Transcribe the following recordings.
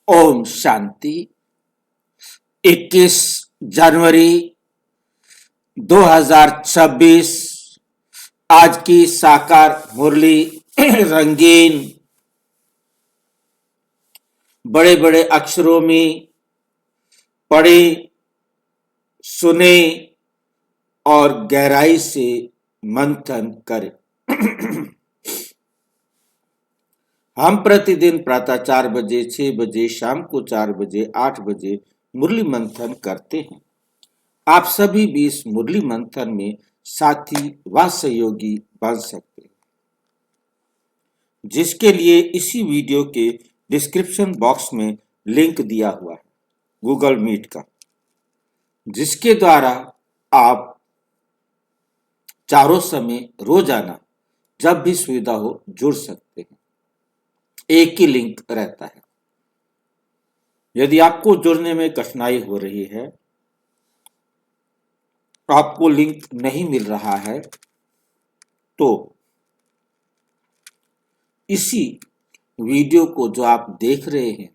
ओम शांति। 21 जनवरी 2026 आज की साकार मुरली रंगीन बड़े बड़े अक्षरों में पढ़े, सुने और गहराई से मंथन करें। हम प्रतिदिन प्रातः 4 बजे, 6 बजे, शाम को 4 बजे, 8 बजे मुरली मंथन करते हैं। आप सभी भी इस मुरली मंथन में साथी व सहयोगी बन सकते हैं, जिसके लिए इसी वीडियो के डिस्क्रिप्शन बॉक्स में लिंक दिया हुआ है गूगल मीट का, जिसके द्वारा आप चारों समय रोजाना जब भी सुविधा हो जुड़ सकते हैं। एक ही लिंक रहता है। यदि आपको जुड़ने में कठिनाई हो रही है, आपको लिंक नहीं मिल रहा है, तो इसी वीडियो को जो आप देख रहे हैं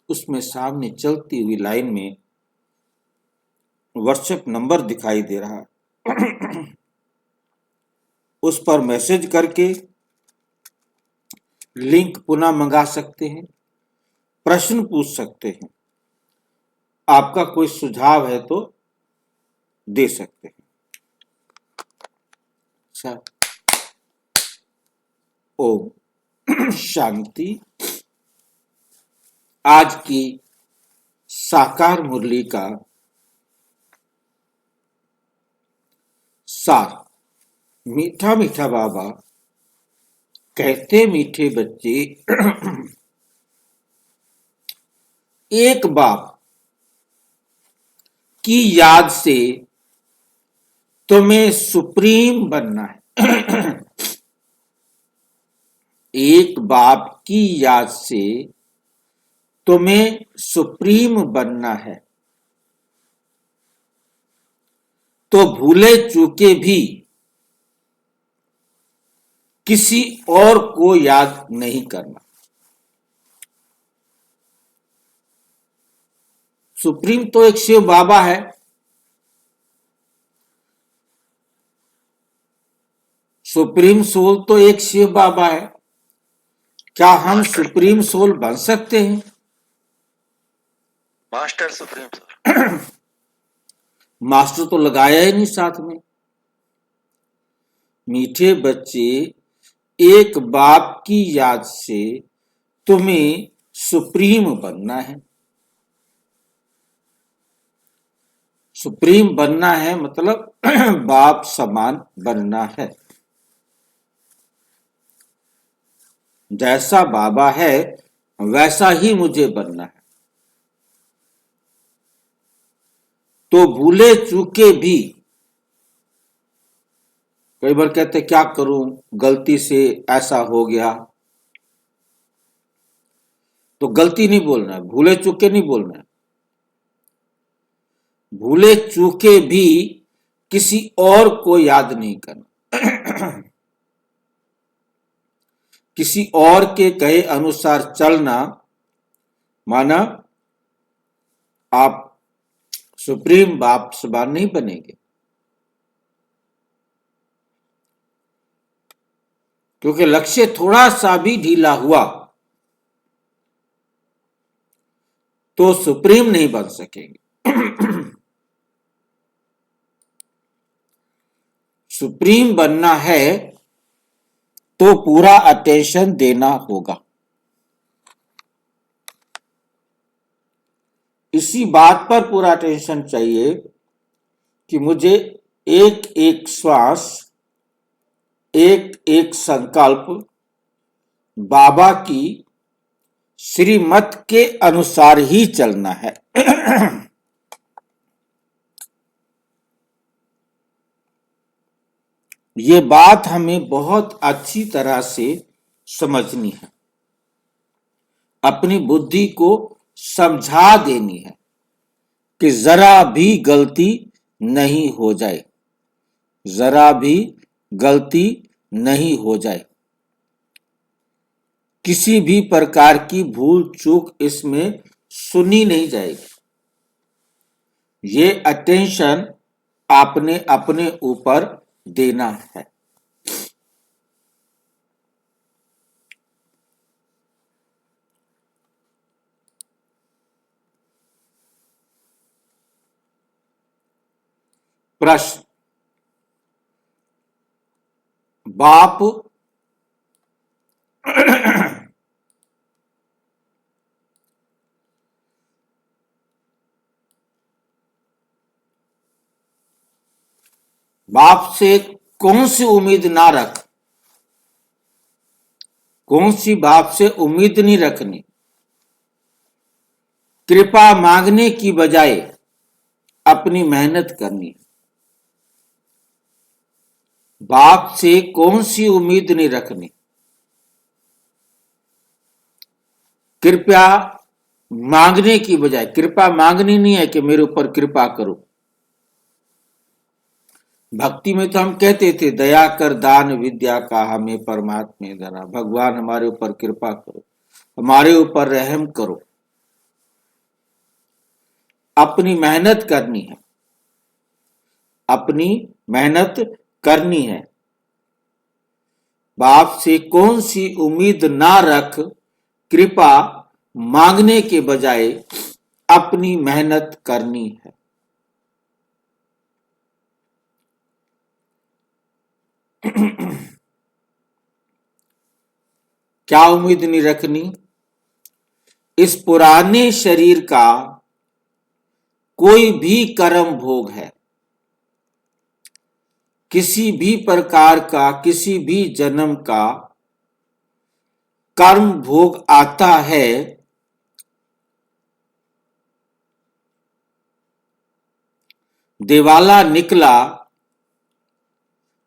उसमें सामने चलती हुई लाइन में व्हाट्सएप नंबर दिखाई दे रहा है उस पर मैसेज करके लिंक पुनः मंगा सकते हैं, प्रश्न पूछ सकते हैं, आपका कोई सुझाव है तो दे सकते हैं। अच्छा, ओम शांति। आज की साकार मुरली का सार। मीठा मीठा बाबा कहते, मीठे बच्चे, एक बाप की याद से तुम्हें सुप्रीम बनना है। एक बाप की याद से तुम्हें सुप्रीम बनना है, तो भूले चूके भी किसी और को याद नहीं करना। सुप्रीम तो एक शिव बाबा है। सुप्रीम सोल तो एक शिव बाबा है। क्या हम सुप्रीम सोल बन सकते हैं? मास्टर सुप्रीम सोल मास्टर तो लगाया ही नहीं साथ में। मीठे बच्चे, एक बाप की याद से तुम्हें सुप्रीम बनना है। सुप्रीम बनना है मतलब बाप समान बनना है। जैसा बाबा है वैसा ही मुझे बनना है। तो भूले चूके भी, कई बार कहते क्या करूं, गलती से ऐसा हो गया, तो गलती नहीं बोलना है, भूले चूके नहीं बोलना है। भूले चूके भी किसी और को याद नहीं करना। किसी और के कहे अनुसार चलना माना आप सुप्रीम बाप समान नहीं बनेंगे, क्योंकि लक्ष्य थोड़ा सा भी ढीला हुआ तो सुप्रीम नहीं बन सकेंगे। सुप्रीम बनना है तो पूरा अटेंशन देना होगा। इसी बात पर पूरा अटेंशन चाहिए कि मुझे एक एक श्वास, एक एक संकल्प बाबा की श्रीमत के अनुसार ही चलना है। ये बात हमें बहुत अच्छी तरह से समझनी है, अपनी बुद्धि को समझा देनी है कि जरा भी गलती नहीं हो जाए, जरा भी गलती नहीं हो जाए। किसी भी प्रकार की भूल चूक इसमें सुनी नहीं जाएगी। ये अटेंशन आपने अपने ऊपर देना है। प्रश्न, बाप बाप से कौन सी उम्मीद ना रख, कौन सी बाप से उम्मीद नहीं रखनी। कृपा मांगने की बजाय अपनी मेहनत करनी। बाप से कौन सी उम्मीद नहीं रखनी। कृपया मांगने की बजाय, कृपा मांगनी नहीं है कि मेरे ऊपर कृपा करो। भक्ति में तो हम कहते थे दया कर दान विद्या का हमें परमात्मा देना। भगवान हमारे ऊपर कृपा करो, हमारे ऊपर रहम करो। अपनी मेहनत करनी है, अपनी मेहनत करनी है। बाप से कौन सी उम्मीद ना रख, कृपा मांगने के बजाय अपनी मेहनत करनी है। क्या उम्मीद नहीं रखनी? इस पुराने शरीर का कोई भी कर्म भोग है, किसी भी प्रकार का, किसी भी जन्म का कर्म भोग आता है, दिवाला निकला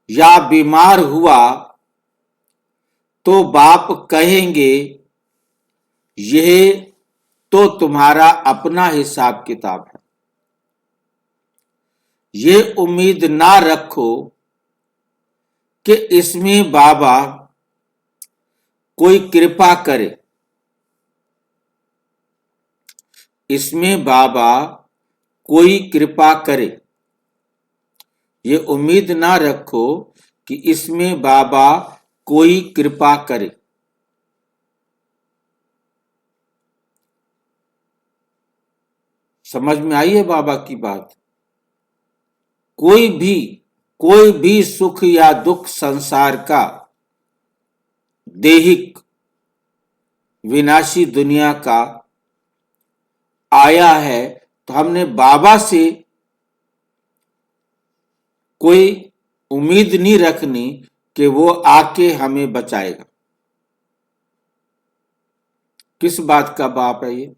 या बीमार हुआ तो बाप कहेंगे यह तो तुम्हारा अपना हिसाब किताब है। ये उम्मीद ना रखो कि इसमें बाबा कोई कृपा करे, इसमें बाबा कोई कृपा करे। ये उम्मीद ना रखो कि इसमें बाबा कोई कृपा करे। समझ में आई है बाबा की बात? कोई भी सुख या दुख संसार का, देहिक विनाशी दुनिया का आया है तो हमने बाबा से कोई उम्मीद नहीं रखनी कि वो आके हमें बचाएगा। किस बात का बाप है ये?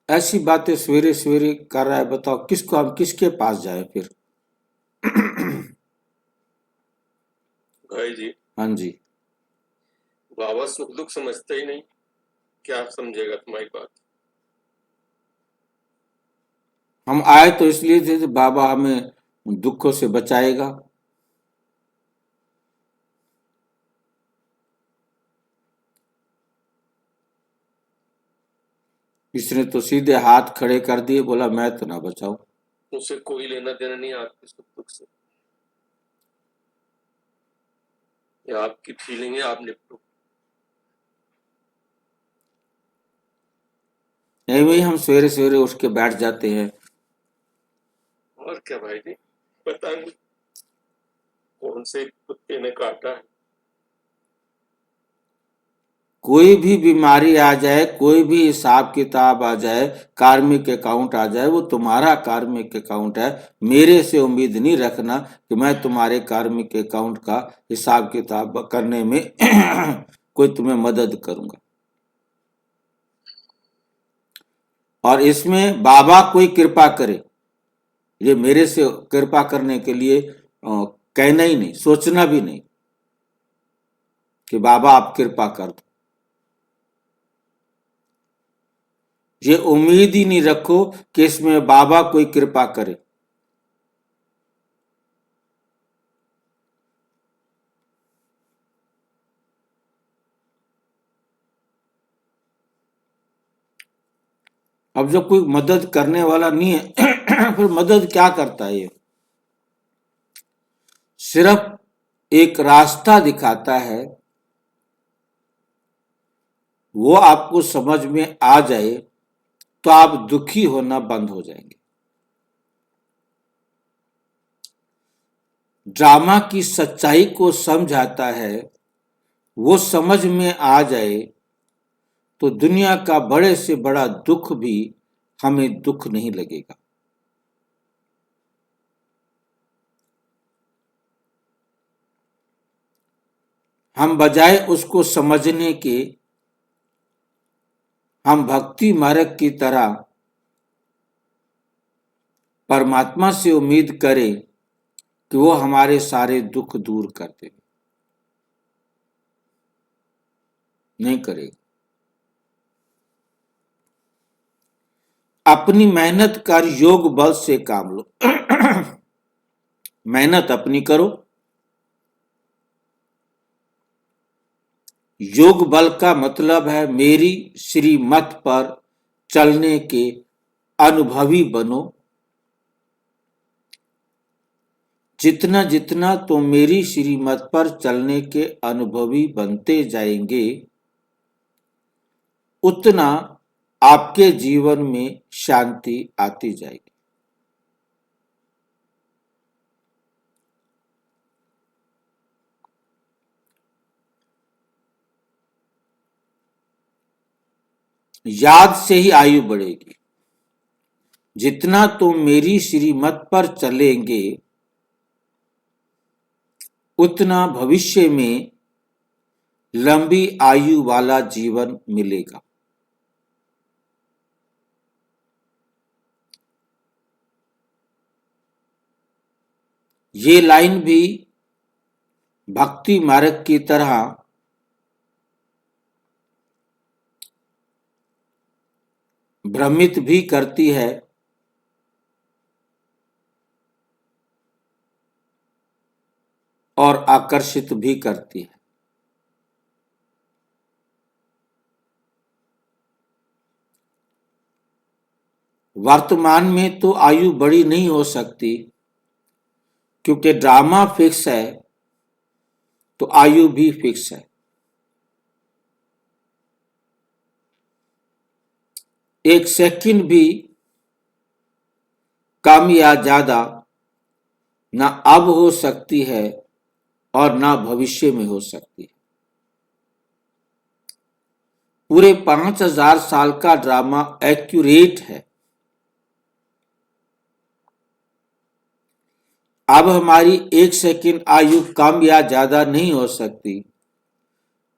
ऐसी बातें सवेरे सवेरे कर रहा है, बताओ किसको, हम किसके पास जाए फिर? भाई जी, हाँ जी, बाबा सुख दुख समझते ही नहीं, क्या समझेगा तुम्हारी बात? हम आए तो इसलिए थे कि बाबा हमें दुखों से बचाएगा। इसने तो सीधे हाथ खड़े कर दिए, बोला मैं तो ना बचाऊं। उसे कोई लेना देना नहीं आपके सुख दुख से। ये आपकी फीलिंग है, आप निपटो। नहीं भाई, हम सवेरे सवेरे उठ के बैठ जाते हैं। और क्या भाई जी, पता नहीं कौन से कुत्ते ने काटा है। कोई भी बीमारी आ जाए, कोई भी हिसाब किताब आ जाए, कार्मिक अकाउंट आ जाए, वो तुम्हारा कार्मिक अकाउंट है। मेरे से उम्मीद नहीं रखना कि मैं तुम्हारे कार्मिक अकाउंट का हिसाब किताब करने में कोई तुम्हें मदद करूंगा। और इसमें बाबा कोई कृपा करे, ये मेरे से कृपा करने के लिए कहना ही नहीं, सोचना भी नहीं कि बाबा आप कृपा कर दो। ये उम्मीद ही नहीं रखो कि इसमें बाबा कोई कृपा करे। अब जब कोई मदद करने वाला नहीं है फिर मदद क्या करता है? ये सिर्फ एक रास्ता दिखाता है, वो आपको समझ में आ जाए तो आप दुखी होना बंद हो जाएंगे। ड्रामा की सच्चाई को समझाता है, वो समझ में आ जाए तो दुनिया का बड़े से बड़ा दुख भी हमें दुख नहीं लगेगा। हम बजाय उसको समझने के, हम भक्ति मार्ग की तरह परमात्मा से उम्मीद करें कि वो हमारे सारे दुख दूर कर दे। नहीं करेगा। अपनी मेहनत कर, योग बल से काम लो। मेहनत अपनी करो, योग बल का मतलब है मेरी श्रीमत पर चलने के अनुभवी बनो। जितना जितना तुम मेरी श्रीमत पर चलने के अनुभवी बनते जाएंगे, उतना आपके जीवन में शांति आती जाएगी। याद से ही आयु बढ़ेगी। जितना तुम मेरी श्रीमत पर चलेंगे, उतना भविष्य में लंबी आयु वाला जीवन मिलेगा। ये लाइन भी भक्ति मार्ग की तरह भ्रमित भी करती है और आकर्षित भी करती है। वर्तमान में तो आयु बड़ी नहीं हो सकती, क्योंकि ड्रामा फिक्स है तो आयु भी फिक्स है। एक सेकंड भी कम या ज्यादा ना अब हो सकती है और ना भविष्य में हो सकती है। पूरे 5000 साल का ड्रामा एक्यूरेट है। अब हमारी एक सेकंड आयु कम या ज्यादा नहीं हो सकती,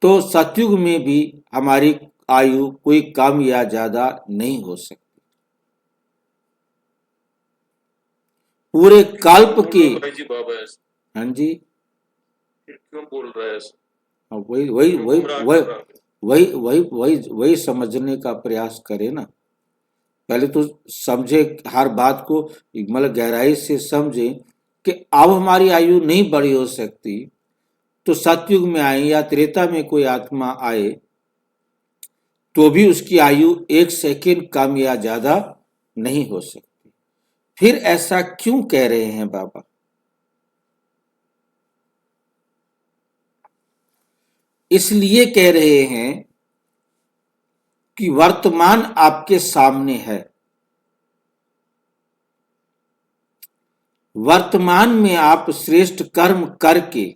तो सतयुग में भी हमारी आयु कोई कम या ज्यादा नहीं हो सकती। पूरे कल्प के, भाई जी बाबा ऐसे हाँ जी, फिर क्यों बोल रहा है ऐसे? वही वही क्यों वही गुमराह वही कर रहा है? वही वही वही वही समझने का प्रयास करे ना। पहले तो समझे, हर बात को मतलब गहराई से समझे कि अब हमारी आयु नहीं बड़ी हो सकती, तो सतयुग में आए या त्रेता में कोई आत्मा आए तो भी उसकी आयु एक सेकंड कम या ज्यादा नहीं हो सकती। फिर ऐसा क्यों कह रहे हैं बाबा? इसलिए कह रहे हैं कि वर्तमान आपके सामने है। वर्तमान में आप श्रेष्ठ कर्म करके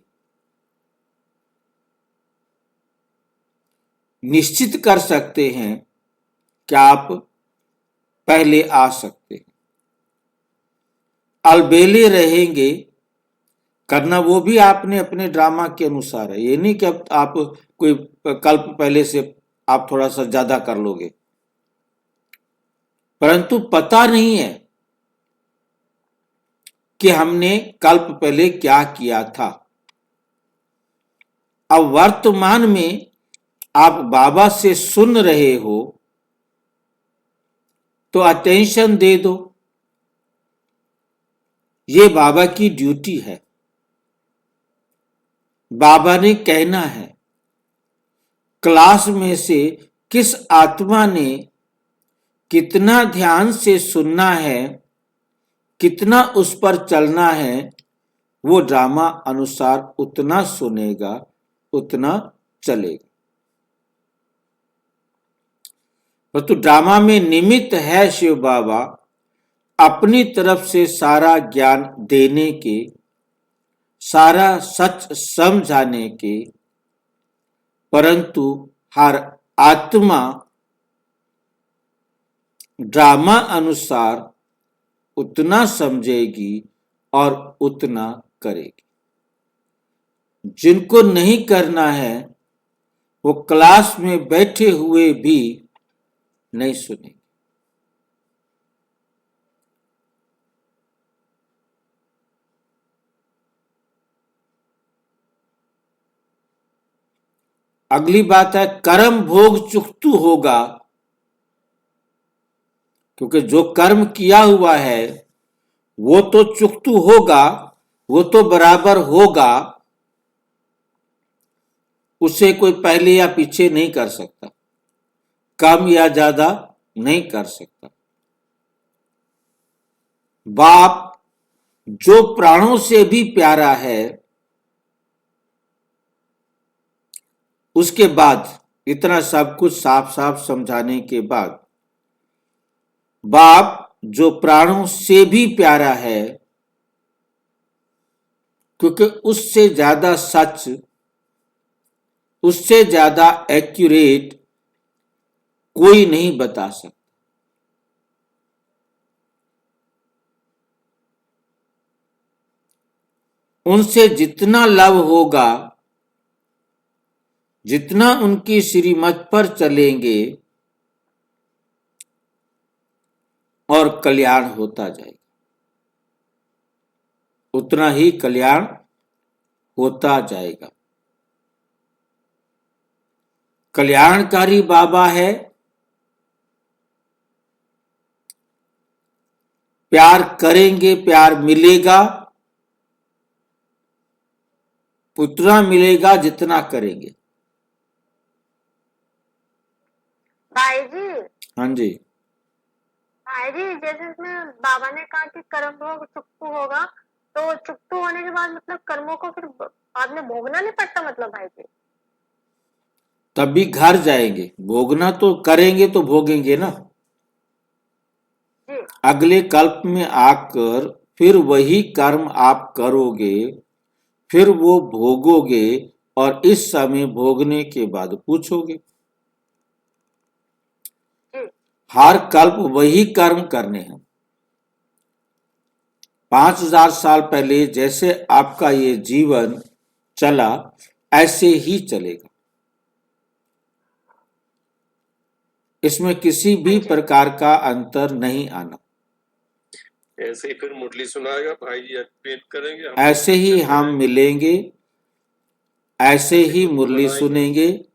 निश्चित कर सकते हैं कि आप पहले आ सकते हैं। अलबेले रहेंगे करना, वो भी आपने अपने ड्रामा के अनुसार है। ये नहीं कि अब आप कोई कल्प पहले से आप थोड़ा सा ज्यादा कर लोगे, परंतु पता नहीं है कि हमने कल्प पहले क्या किया था। अब वर्तमान में आप बाबा से सुन रहे हो तो अटेंशन दे दो। ये बाबा की ड्यूटी है। बाबा ने कहना है, क्लास में से किस आत्मा ने कितना ध्यान से सुनना है, कितना उस पर चलना है, वो ड्रामा अनुसार उतना सुनेगा, उतना चलेगा। परंतु ड्रामा में निमित्त है शिव बाबा अपनी तरफ से सारा ज्ञान देने के, सारा सच समझाने के, परंतु हर आत्मा ड्रामा अनुसार उतना समझेगी और उतना करेगी। जिनको नहीं करना है वो क्लास में बैठे हुए भी नहीं सुनेंगे। अगली बात है कर्म भोग चुकतू होगा, क्योंकि जो कर्म किया हुआ है वो तो चुकतू होगा, वो तो बराबर होगा, उसे कोई पहले या पीछे नहीं कर सकता, कम या ज्यादा नहीं कर सकता। बाप जो प्राणों से भी प्यारा है, उसके बाद इतना सब कुछ साफ साफ समझाने के बाद बाप जो प्राणों से भी प्यारा है, क्योंकि उससे ज्यादा सच, उससे ज्यादा एक्यूरेट कोई नहीं बता सकता। उनसे जितना लव होगा, जितना उनकी श्रीमत पर चलेंगे और कल्याण होता जाएगा, उतना ही कल्याण होता जाएगा। कल्याणकारी बाबा है, प्यार करेंगे प्यार मिलेगा, उतना मिलेगा जितना करेंगे। भाई जी, हाँ जी, भाई जी, जैसे इसमें बाबा ने कहा कि कर्म भोग चुकतू होगा, तो चुकतू होने के बाद मतलब कर्मों को फिर बाद में भोगना नहीं पड़ता, मतलब भाई जी? तभी घर जाएंगे, भोगना तो करेंगे तो भोगेंगे ना। जी अगले कल्प में आकर फिर वही कर्म आप करोगे, फिर वो भोगोगे और इस समय भोगने के बाद पूछोगे। जी हर कल्प वही कर्म करने हैं। 5000 साल पहले जैसे आपका ये जीवन चला ऐसे ही चलेगा। इसमें किसी भी प्रकार का अंतर नहीं आना। ऐसे ही फिर मुरली सुनाएगा भाई जी, पेट करेंगे हम, ऐसे ही हम मिलेंगे, ऐसे ही मुरली बनाएंगे। सुनेंगे।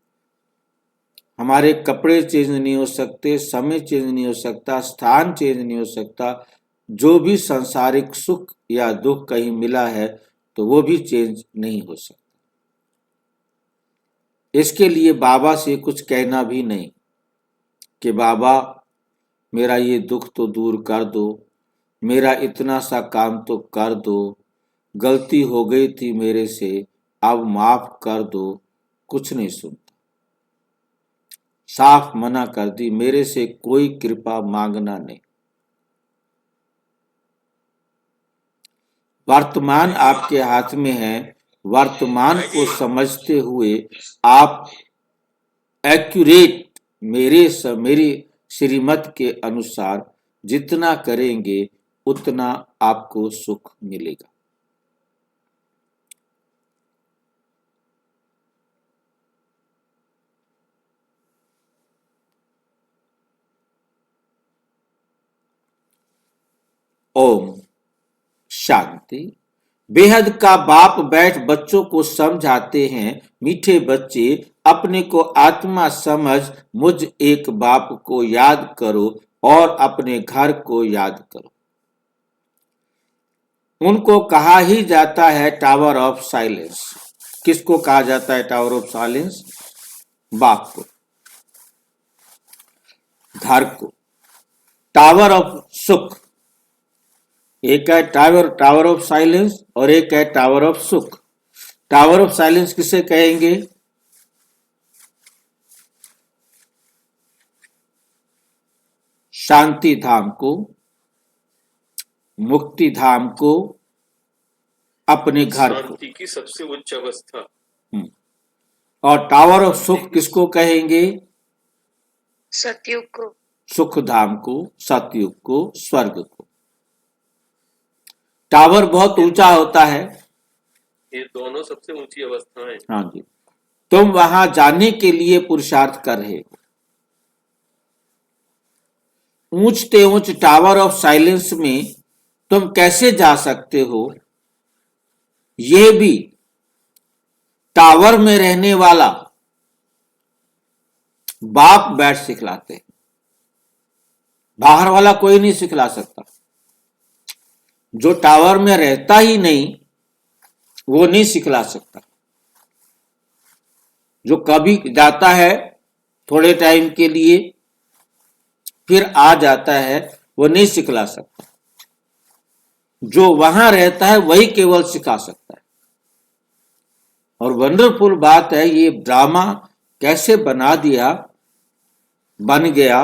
हमारे कपड़े चेंज नहीं हो सकते, समय चेंज नहीं हो सकता, स्थान चेंज नहीं हो सकता। जो भी सांसारिक सुख या दुख कहीं मिला है तो वो भी चेंज नहीं हो सकता। इसके लिए बाबा से कुछ कहना भी नहीं कि बाबा मेरा ये दुख तो दूर कर दो, मेरा इतना सा काम तो कर दो, गलती हो गई थी मेरे से, अब माफ कर दो। कुछ नहीं सुनता, साफ मना कर दी, मेरे से कोई कृपा मांगना नहीं। वर्तमान आपके हाथ में है, वर्तमान को समझते हुए आप एक्यूरेट मेरी श्रीमत के अनुसार जितना करेंगे उतना आपको सुख मिलेगा। ओम शांति। बेहद का बाप बैठ बच्चों को समझाते हैं, मीठे बच्चे अपने को आत्मा समझ मुझ एक बाप को याद करो और अपने घर को याद करो। उनको कहा ही जाता है टावर ऑफ साइलेंस। किसको कहा जाता है टावर ऑफ साइलेंस? बाप को, घर को। टावर ऑफ सुख, एक है टावर ऑफ साइलेंस और एक है टावर ऑफ सुख। टावर ऑफ साइलेंस किसे कहेंगे? शांति धाम को, मुक्ति धाम को, अपने घर को। शांति की सबसे उच्च अवस्था। और टावर ऑफ सुख किसको कहेंगे? सतयुग को। सुख धाम को, सतयुग को, स्वर्ग को। टावर बहुत ऊंचा होता है। ये दोनों सबसे ऊंची अवस्थाएं। हाँ जी। तुम वहां जाने के लिए पुरुषार्थ कर रहे हो। ऊंचते ऊंच टावर ऑफ साइलेंस में तुम कैसे जा सकते हो? यह भी टावर में रहने वाला बाप बैठ सिखलाते हैं। बाहर वाला कोई नहीं सिखला सकता। जो टावर में रहता ही नहीं वो नहीं सिखला सकता। जो कभी जाता है थोड़े टाइम के लिए फिर आ जाता है वो नहीं सिखला सकता। जो वहां रहता है वही केवल सिखा सकता है। और वंडरफुल बात है, ये ड्रामा कैसे बन गया।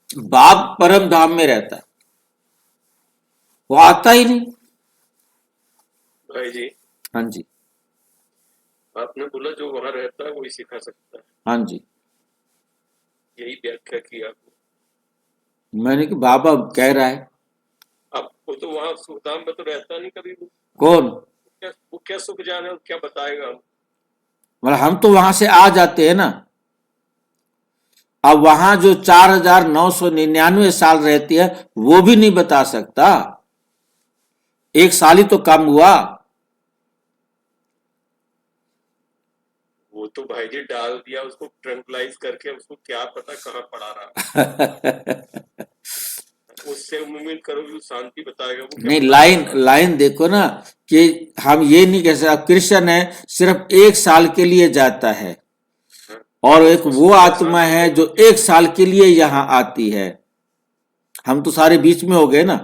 बाप परम धाम में रहता है, वो आता ही नहीं। भाई जी, हाँ जी, आपने बोला जो वहां रहता है वही सिखा सकता है, हाँ जी। यही व्याख्या की आपने। मैंने कि बाबा कह रहा है। अब वो तो वहां सुखधाम में तो रहता नहीं कभी भी। कौन? वो क्या सुख जाने, क्या बताएगा हम? मतलब हम तो वहां से आ जाते हैं ना। अब वहां जो 4999 साल रहती है वो भी नहीं बता सकता। एक साल ही तो कम हुआ। वो तो भाई जी डाल दिया उसको ट्रंकलाइज करके, उसको क्या पता कहाँ पड़ा रहा। उससे उम्मीद करो कि शांति बताएगा। वो क्या नहीं, बताएगा? लाइन देखो ना कि हम ये नहीं कह सकते। कृष्ण है सिर्फ 1 साल के लिए जाता है और एक वो आत्मा है जो 1 साल के लिए यहाँ आती है। हम तो सारे बीच में हो गए ना।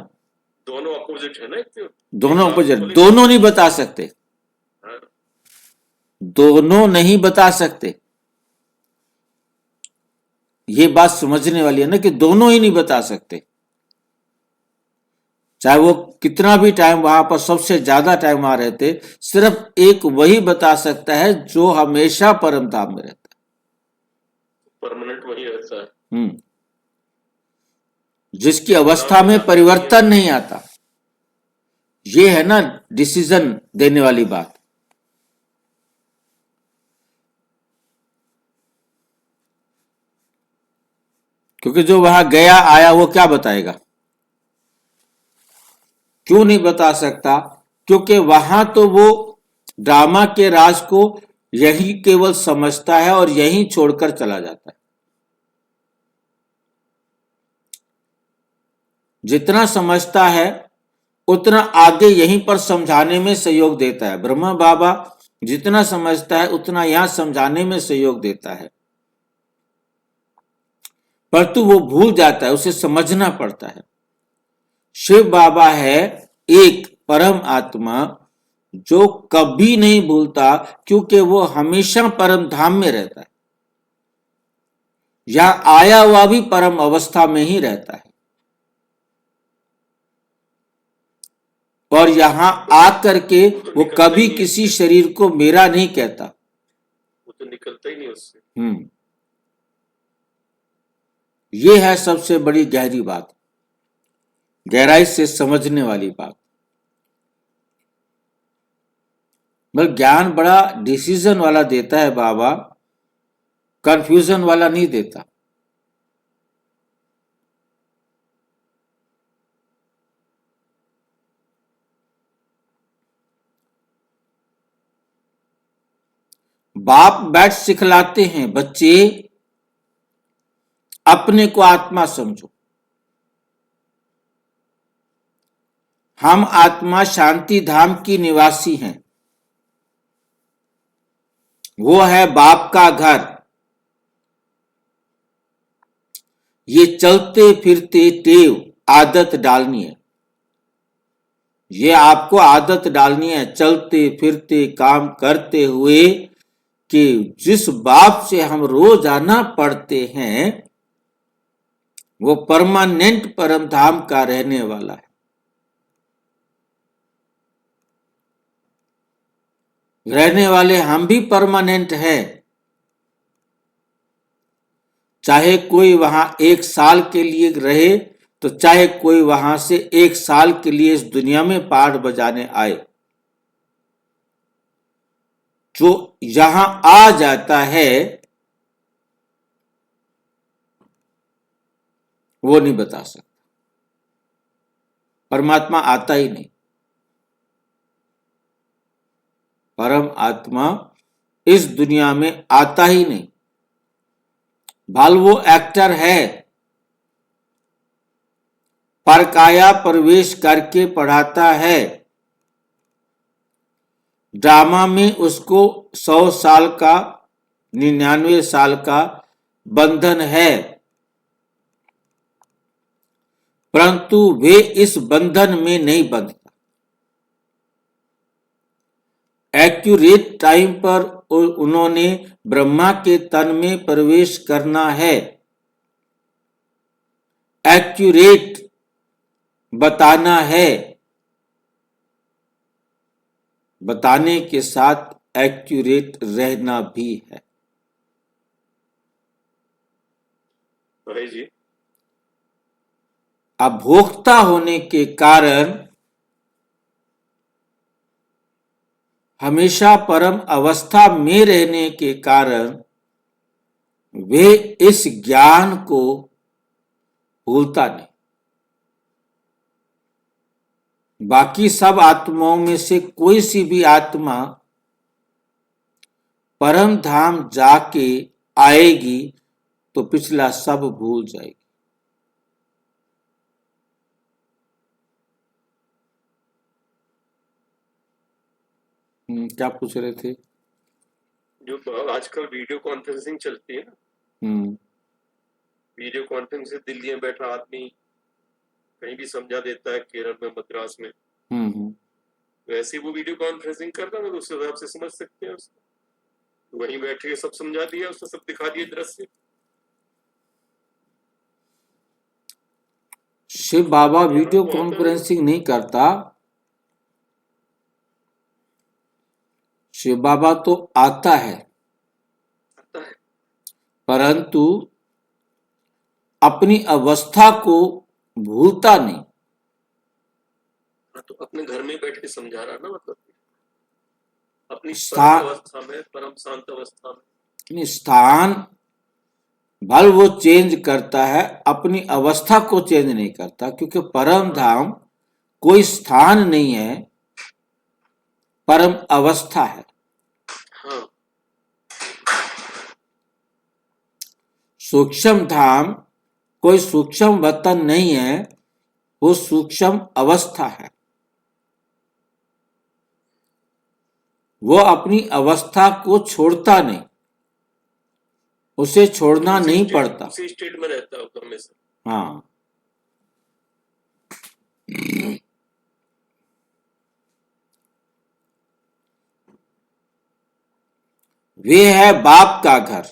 दोनों अपोजिट है ना। दोनों अपोजिट, दोनों नहीं बता सकते। हाँ। दोनों नहीं बता सकते। ये बात समझने वाली है ना कि दोनों ही नहीं बता सकते। चाहे वो कितना भी टाइम वहां पर, सबसे ज्यादा टाइम वहां रहते, सिर्फ एक वही बता सकता है जो हमेशा परम धाम में रहता है। परमानेंट वही रहता है। जिसकी अवस्था में परिवर्तन नहीं आता। ये है ना डिसीजन देने वाली बात। क्योंकि जो वहां गया आया वो क्या बताएगा? क्यों नहीं बता सकता? क्योंकि वहां तो वो ड्रामा के राज को यही केवल समझता है और यही छोड़कर चला जाता है। जितना समझता है उतना आगे यहीं पर समझाने में सहयोग देता है। ब्रह्मा बाबा जितना समझता है उतना यहां समझाने में सहयोग देता है, परंतु वो भूल जाता है, उसे समझना पड़ता है। शिव बाबा है एक परम आत्मा जो कभी नहीं भूलता, क्योंकि वो हमेशा परम धाम में रहता है। यहां आया हुआ भी परम अवस्था में ही रहता है और यहां आकर के वो कभी किसी शरीर को मेरा नहीं कहता। वो तो निकलता ही नहीं उससे। ये है सबसे बड़ी गहरी बात, गहराई से समझने वाली बात। मतलब ज्ञान बड़ा डिसीजन वाला देता है बाबा, कंफ्यूजन वाला नहीं देता। बाप बैठ सिखलाते हैं, बच्चे अपने को आत्मा समझो। हम आत्मा शांति धाम की निवासी हैं। वो है बाप का घर। ये चलते फिरते टेव आदत डालनी है। ये आपको आदत डालनी है चलते फिरते काम करते हुए कि जिस बाप से हम रोजाना पढ़ते हैं वो परमानेंट परम धाम का रहने वाला है। रहने वाले हम भी परमानेंट हैं। चाहे कोई वहां 1 साल के लिए रहे तो चाहे कोई वहां से 1 साल के लिए इस दुनिया में पाठ बजाने आए, जो यहां आ जाता है वो नहीं बता सकता। परमात्मा आता ही नहीं। परम आत्मा इस दुनिया में आता ही नहीं। भल वो एक्टर है, परकाया प्रवेश करके पढ़ाता है। ड्रामा में उसको 100 साल का 99 साल का बंधन है, परंतु वे इस बंधन में नहीं बंधता। एक्यूरेट टाइम पर उन्होंने ब्रह्मा के तन में प्रवेश करना है। एक्यूरेट बताना है, बताने के साथ एक्यूरेट रहना भी है। भाई जी, अभोक्ता होने के कारण हमेशा परम अवस्था में रहने के कारण वे इस ज्ञान को भूलता नहीं। बाकी सब आत्माओं में से कोई सी भी आत्मा परम धाम जाके आएगी तो पिछला सब भूल जाएगी। क्या पूछ रहे थे? जो आजकल वीडियो कॉन्फ्रेंसिंग चलती है ना, वीडियो कॉन्फ्रेंस से दिल्ली में बैठा आदमी कहीं भी समझा देता है, केरल में, मद्रास में, वैसे वो वीडियो कॉन्फ्रेंसिंग कर रहा है तो उस हिसाब से समझ सकते हैं उसको। वहीं बैठ के सब समझा दिया, उसने सब दिखा दिए दृश्य। शिव बाबा वीडियो कॉन्फ्रेंसिंग नहीं करता। शिव बाबा तो आता है, परंतु अपनी अवस्था को भूलता नहीं। तो अपने घर में बैठ के समझा रहा ना, मतलब अपनी स्थान अवस्था में, परम शांत अवस्था में। स्थान भल वो चेंज करता है, अपनी अवस्था को चेंज नहीं करता, क्योंकि परम धाम कोई स्थान नहीं है, परम अवस्था है। हाँ। सूक्ष्म धाम कोई सूक्ष्म वतन नहीं है, वो सूक्ष्म अवस्था है। वो अपनी अवस्था को छोड़ता नहीं, उसे छोड़ना नहीं पड़ता। उसी स्टेट में रहता है हमेशा। हाँ, वे है बाप का घर।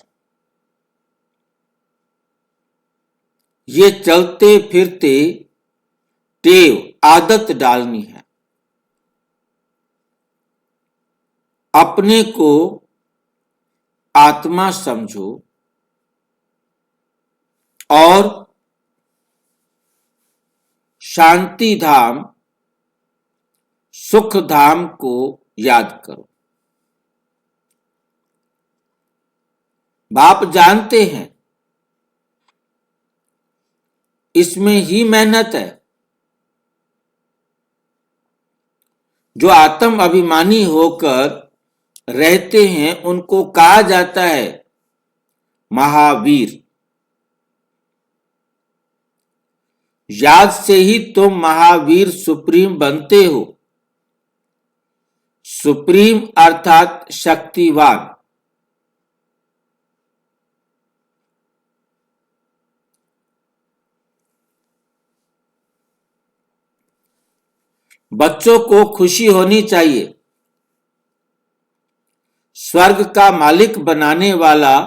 ये चलते फिरते टेव आदत डालनी है। अपने को आत्मा समझो और शांति धाम, सुख धाम को याद करो। बाप जानते हैं इसमें ही मेहनत है। जो आत्म अभिमानी होकर रहते हैं उनको कहा जाता है महावीर। याद से ही तुम महावीर सुप्रीम बनते हो। सुप्रीम अर्थात शक्तिवान। बच्चों को खुशी होनी चाहिए। स्वर्ग का मालिक बनाने वाला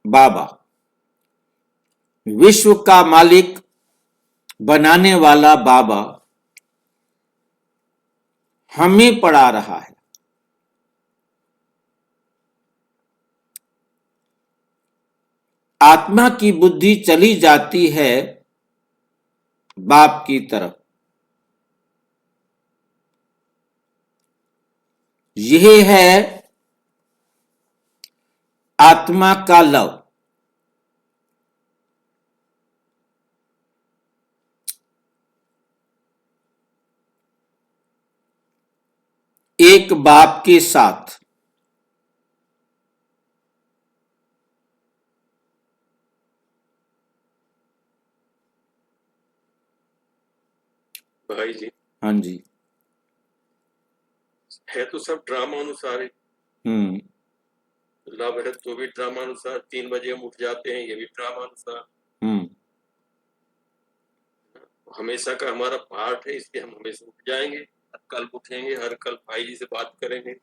बाबा, विश्व का मालिक बनाने वाला बाबा हमें पढ़ा रहा है। आत्मा की बुद्धि चली जाती है बाप की तरफ। यह है आत्मा का लव। एक बाप के साथ भाई जी। हाँ जी। है तो सब ड्रामा अनुसार ही। लव है तो भी ड्रामा अनुसार, 3 बजे हम उठ जाते हैं, ये भी ड्रामा अनुसार। हमेशा का हमारा पार्ट है, इसलिए हम हमेशा उठ जाएंगे, हर कल उठेंगे, हर कल भाई जी से बात करेंगे।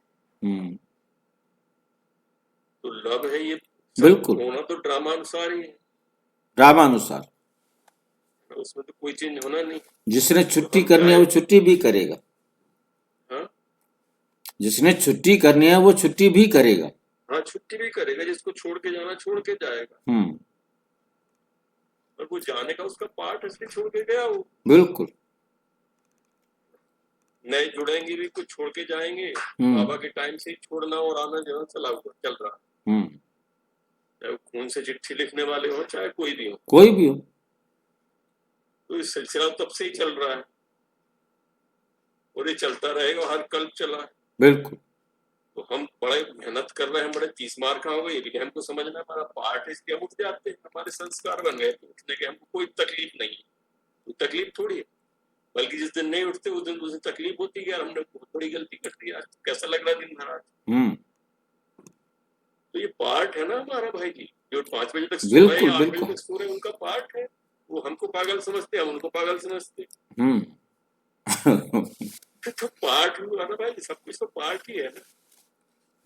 तो लव है ये, बिल्कुल होना तो ड्रामा अनुसार ही है, ड्रामा अनुसार। उसमें तो कोई चेंज होना नहीं। जिसने छुट्टी करनी है वो छुट्टी भी करेगा। हाँ, जिसने छुट्टी करनी है वो छुट्टी भी करेगा। हाँ, छुट्टी भी करेगा, जिसको छोड़ के जाना छोड़ के जाएगा। और वो जाने का उसका पार्ट है, इसलिए छोड़ के गया वो। बिल्कुल। नए जुड़ेंगे भी, कुछ छोड़ के जाएंगे। बाबा के टाइम से ही छोड़ना और आना जो है चला हुआ चल रहा, चाहे खून से चिट्ठी लिखने वाले हो, चाहे कोई भी हो, तो इस सिलसिला तब से ही चल रहा है और ये चलता रहेगा, हर कल चला है। बिल्कुल। तो हम बड़े मेहनत कर रहे हैं, बड़े 30 मार खा हो गए, ये भी हमको समझना हमारा पार्ट है, इसलिए हम उठ जाते हैं, हमारे संस्कार बन गए, तो उठने के हमको कोई तकलीफ नहीं है। तो तकलीफ थोड़ी है, बल्कि जिस दिन नहीं उठते उस दिन तकलीफ होती है, हमने बहुत बड़ी गलती कर दी, आज कैसा लग रहा है दिन भर आज। तो ये पार्ट है ना हमारा भाई जी, जो 5 बजे तक सो रहे हैं, 8 बजे तक सो रहे हैं, उनका पार्ट है। वो हमको पागल समझते, हम उनको पागल समझते। तो पार्ट हुआ ना भाई, सब कुछ तो पार्ट ही है ना।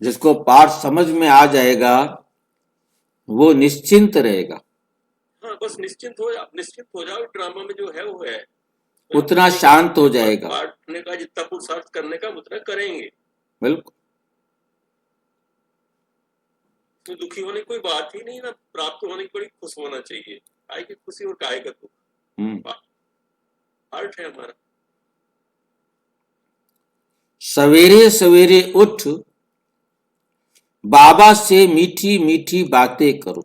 जिसको पार्ट समझ में आ जाएगा वो निश्चिंत रहेगा। हाँ, बस निश्चिंत हो जाओ, ड्रामा में जो है वो है, उतना शांत हो जाएगा। पार्टने का जितना पुरुषार्थ करने का उतना करेंगे। बिल्कुल। तो दुखी होने की कोई बात ही नहीं ना, प्राप्त होने की बड़ी खुश होना चाहिए। काय की खुशी और काय का दुख, पार्ट है हमारा। सवेरे सवेरे उठ बाबा से मीठी मीठी बातें करो।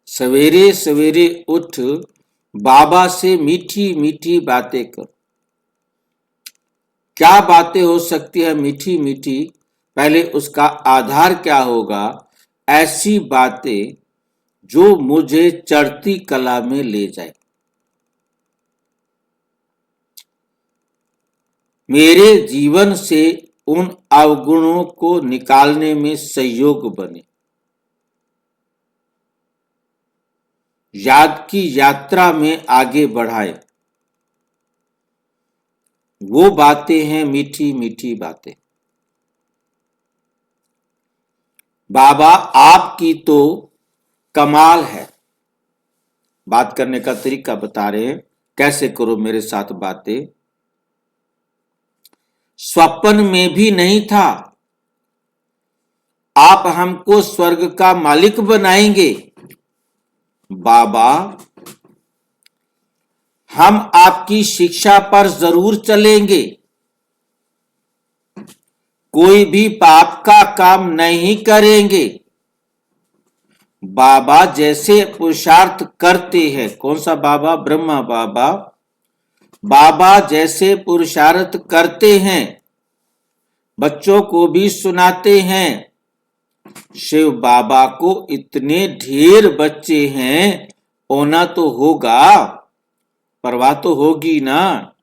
सवेरे सवेरे उठ बाबा से मीठी मीठी बातें करो। क्या बातें हो सकती है मीठी मीठी? पहले उसका आधार क्या होगा? ऐसी बातें जो मुझे चढ़ती कला में ले जाए, मेरे जीवन से उन अवगुणों को निकालने में सहयोग बने, याद की यात्रा में आगे बढ़ाए। वो बातें हैं मीठी मीठी बातें। बाबा आपकी तो कमाल है, बात करने का तरीका बता रहे हैं, कैसे करो मेरे साथ बातें। स्वप्न में भी नहीं था आप हमको स्वर्ग का मालिक बनाएंगे। बाबा, हम आपकी शिक्षा पर जरूर चलेंगे, कोई भी पाप का काम नहीं करेंगे। बाबा जैसे पुरुषार्थ करते हैं, कौन सा बाबा? ब्रह्मा बाबा। बाबा जैसे पुरुषार्थ करते हैं, बच्चों को भी सुनाते हैं। शिव बाबा को इतने ढेर बच्चे हैं, होना तो होगा, परवाह तो होगी ना।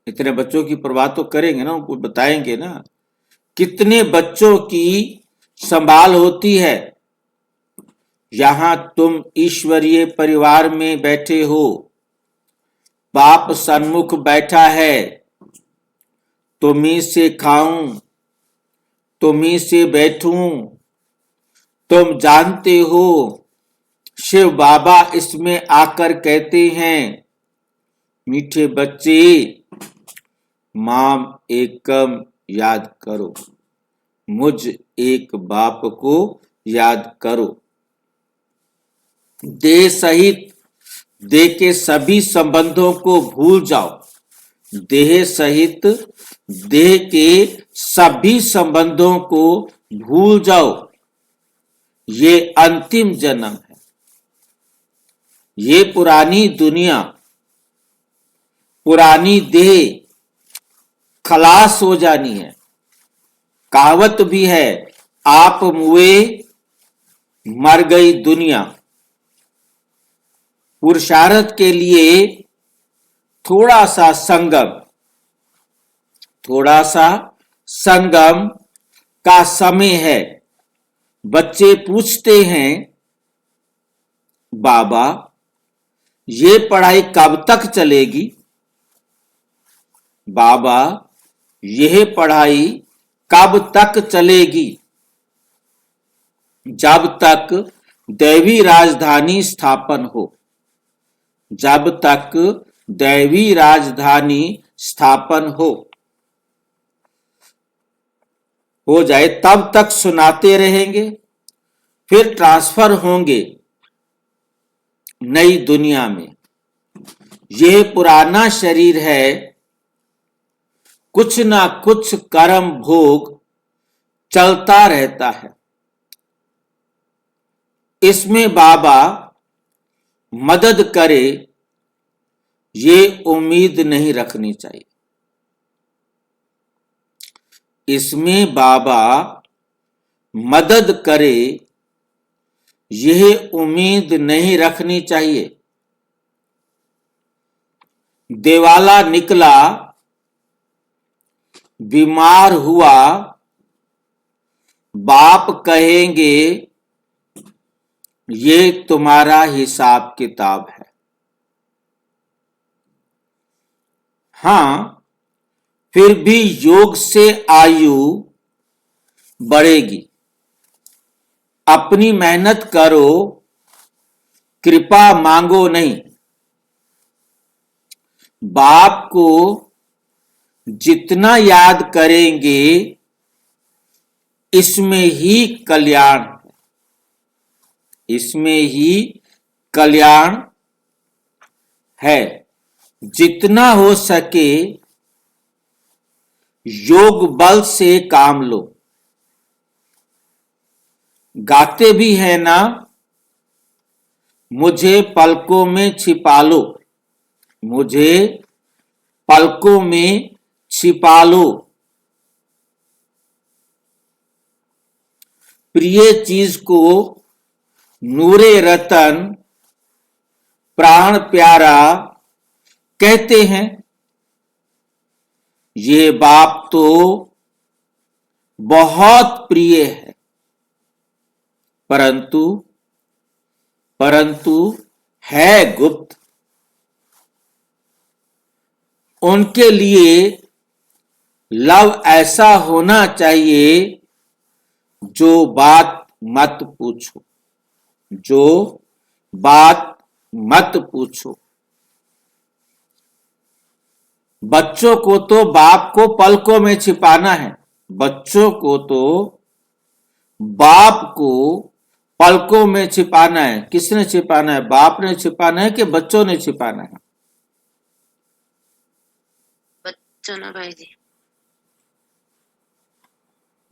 इतने बच्चों की परवाह तो करेंगे ना, उनको बताएंगे ना कितने बच्चों की संभाल होती है। यहां तुम ईश्वरीय परिवार में बैठे हो, बाप सन्मुख बैठा है, तुम्ही से खाऊं, तुम्ही से बैठूं। तुम जानते हो शिव बाबा इसमें आकर कहते हैं, मीठे बच्चे माम एकम याद करो, मुझ एक बाप को याद करो। देह सहित देह के सभी संबंधों को भूल जाओ, देह सहित देह के सभी संबंधों को भूल जाओ। ये अंतिम जन्म है, ये पुरानी दुनिया, पुरानी देह खलास हो जानी है। कहावत भी है, आप मुए मर गई दुनिया। पुरुषार्थ के लिए थोड़ा सा संगम का समय है। बच्चे पूछते हैं, बाबा ये पढ़ाई कब तक चलेगी? बाबा यह पढ़ाई कब तक चलेगी? जब तक दैवी राजधानी स्थापन हो, जब तक दैवी राजधानी स्थापन हो जाए तब तक सुनाते रहेंगे। फिर ट्रांसफर होंगे नई दुनिया में। यह पुराना शरीर है, कुछ ना कुछ कर्म भोग चलता रहता है। इसमें बाबा मदद करे ये उम्मीद नहीं रखनी चाहिए। इसमें बाबा मदद करे यह उम्मीद नहीं रखनी चाहिए। दिवाला निकला, बीमार हुआ, बाप कहेंगे ये तुम्हारा हिसाब किताब है। हां, फिर भी योग से आयु बढ़ेगी। अपनी मेहनत करो, कृपा मांगो नहीं। बाप को जितना याद करेंगे इसमें ही कल्याण है, इसमें ही कल्याण है। जितना हो सके योग बल से काम लो। गाते भी है ना, मुझे पलकों में छिपा लो, मुझे पलकों में छिपा लो। प्रिय चीज को नूरे रतन प्राण प्यारा कहते हैं। ये बाप तो बहुत प्रिय है, परंतु है गुप्त। उनके लिए लव ऐसा होना चाहिए जो बात मत पूछो, जो बात मत पूछो। बच्चों को तो बाप को पलकों में छिपाना है, बच्चों को तो बाप को पलकों में छिपाना है। किसने छिपाना है? बाप ने छिपाना है कि बच्चों ने छिपाना है? बच्चों ने भाई जी।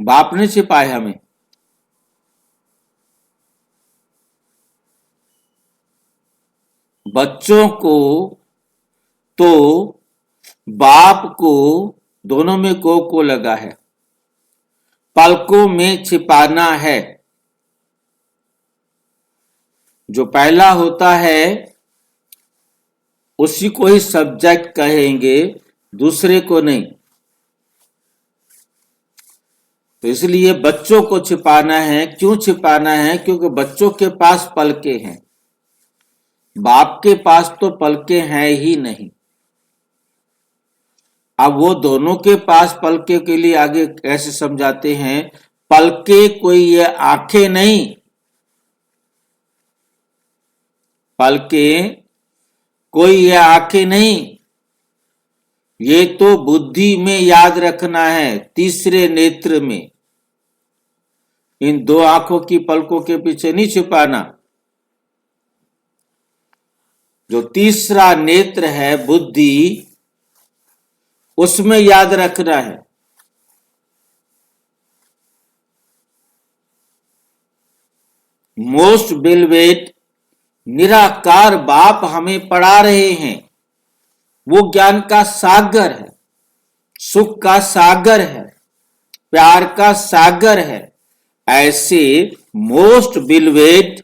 बाप ने छिपाया हमें। बच्चों को तो बाप को, दोनों में को लगा है, पलकों में छिपाना है। जो पहला होता है उसी को ही सब्जेक्ट कहेंगे, दूसरे को नहीं। तो इसलिए बच्चों को छिपाना है। क्यों छिपाना है? क्योंकि बच्चों के पास पलके हैं, बाप के पास तो पलके हैं ही नहीं। अब वो दोनों के पास पलके के लिए आगे कैसे समझाते हैं? पलके कोई ये आंखें नहीं, पलके कोई ये आंखें नहीं, ये तो बुद्धि में याद रखना है, तीसरे नेत्र में। इन दो आंखों की पलकों के पीछे नहीं छिपाना। जो तीसरा नेत्र है बुद्धि, उसमें याद रखना है। मोस्ट बिलवेट निराकार बाप हमें पढ़ा रहे हैं। वो ज्ञान का सागर है, सुख का सागर है, प्यार का सागर है। ऐसे मोस्ट बिलवेट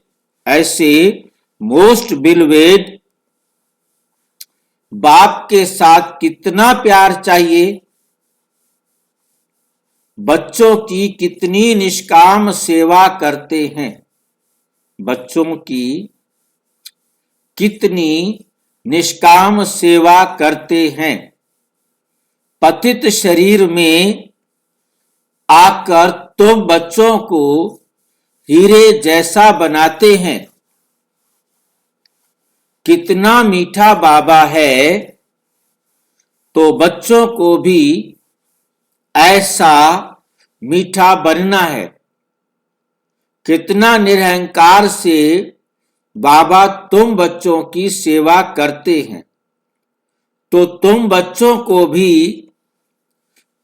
बाप के साथ कितना प्यार चाहिए, बच्चों की कितनी निष्काम सेवा करते हैं, बच्चों की कितनी निष्काम सेवा करते हैं। पतित शरीर में आकर तुम बच्चों को हीरे जैसा बनाते हैं। कितना मीठा बाबा है, तो बच्चों को भी ऐसा मीठा बनना है। कितना निरहंकार से बाबा तुम बच्चों की सेवा करते हैं, तो तुम बच्चों को भी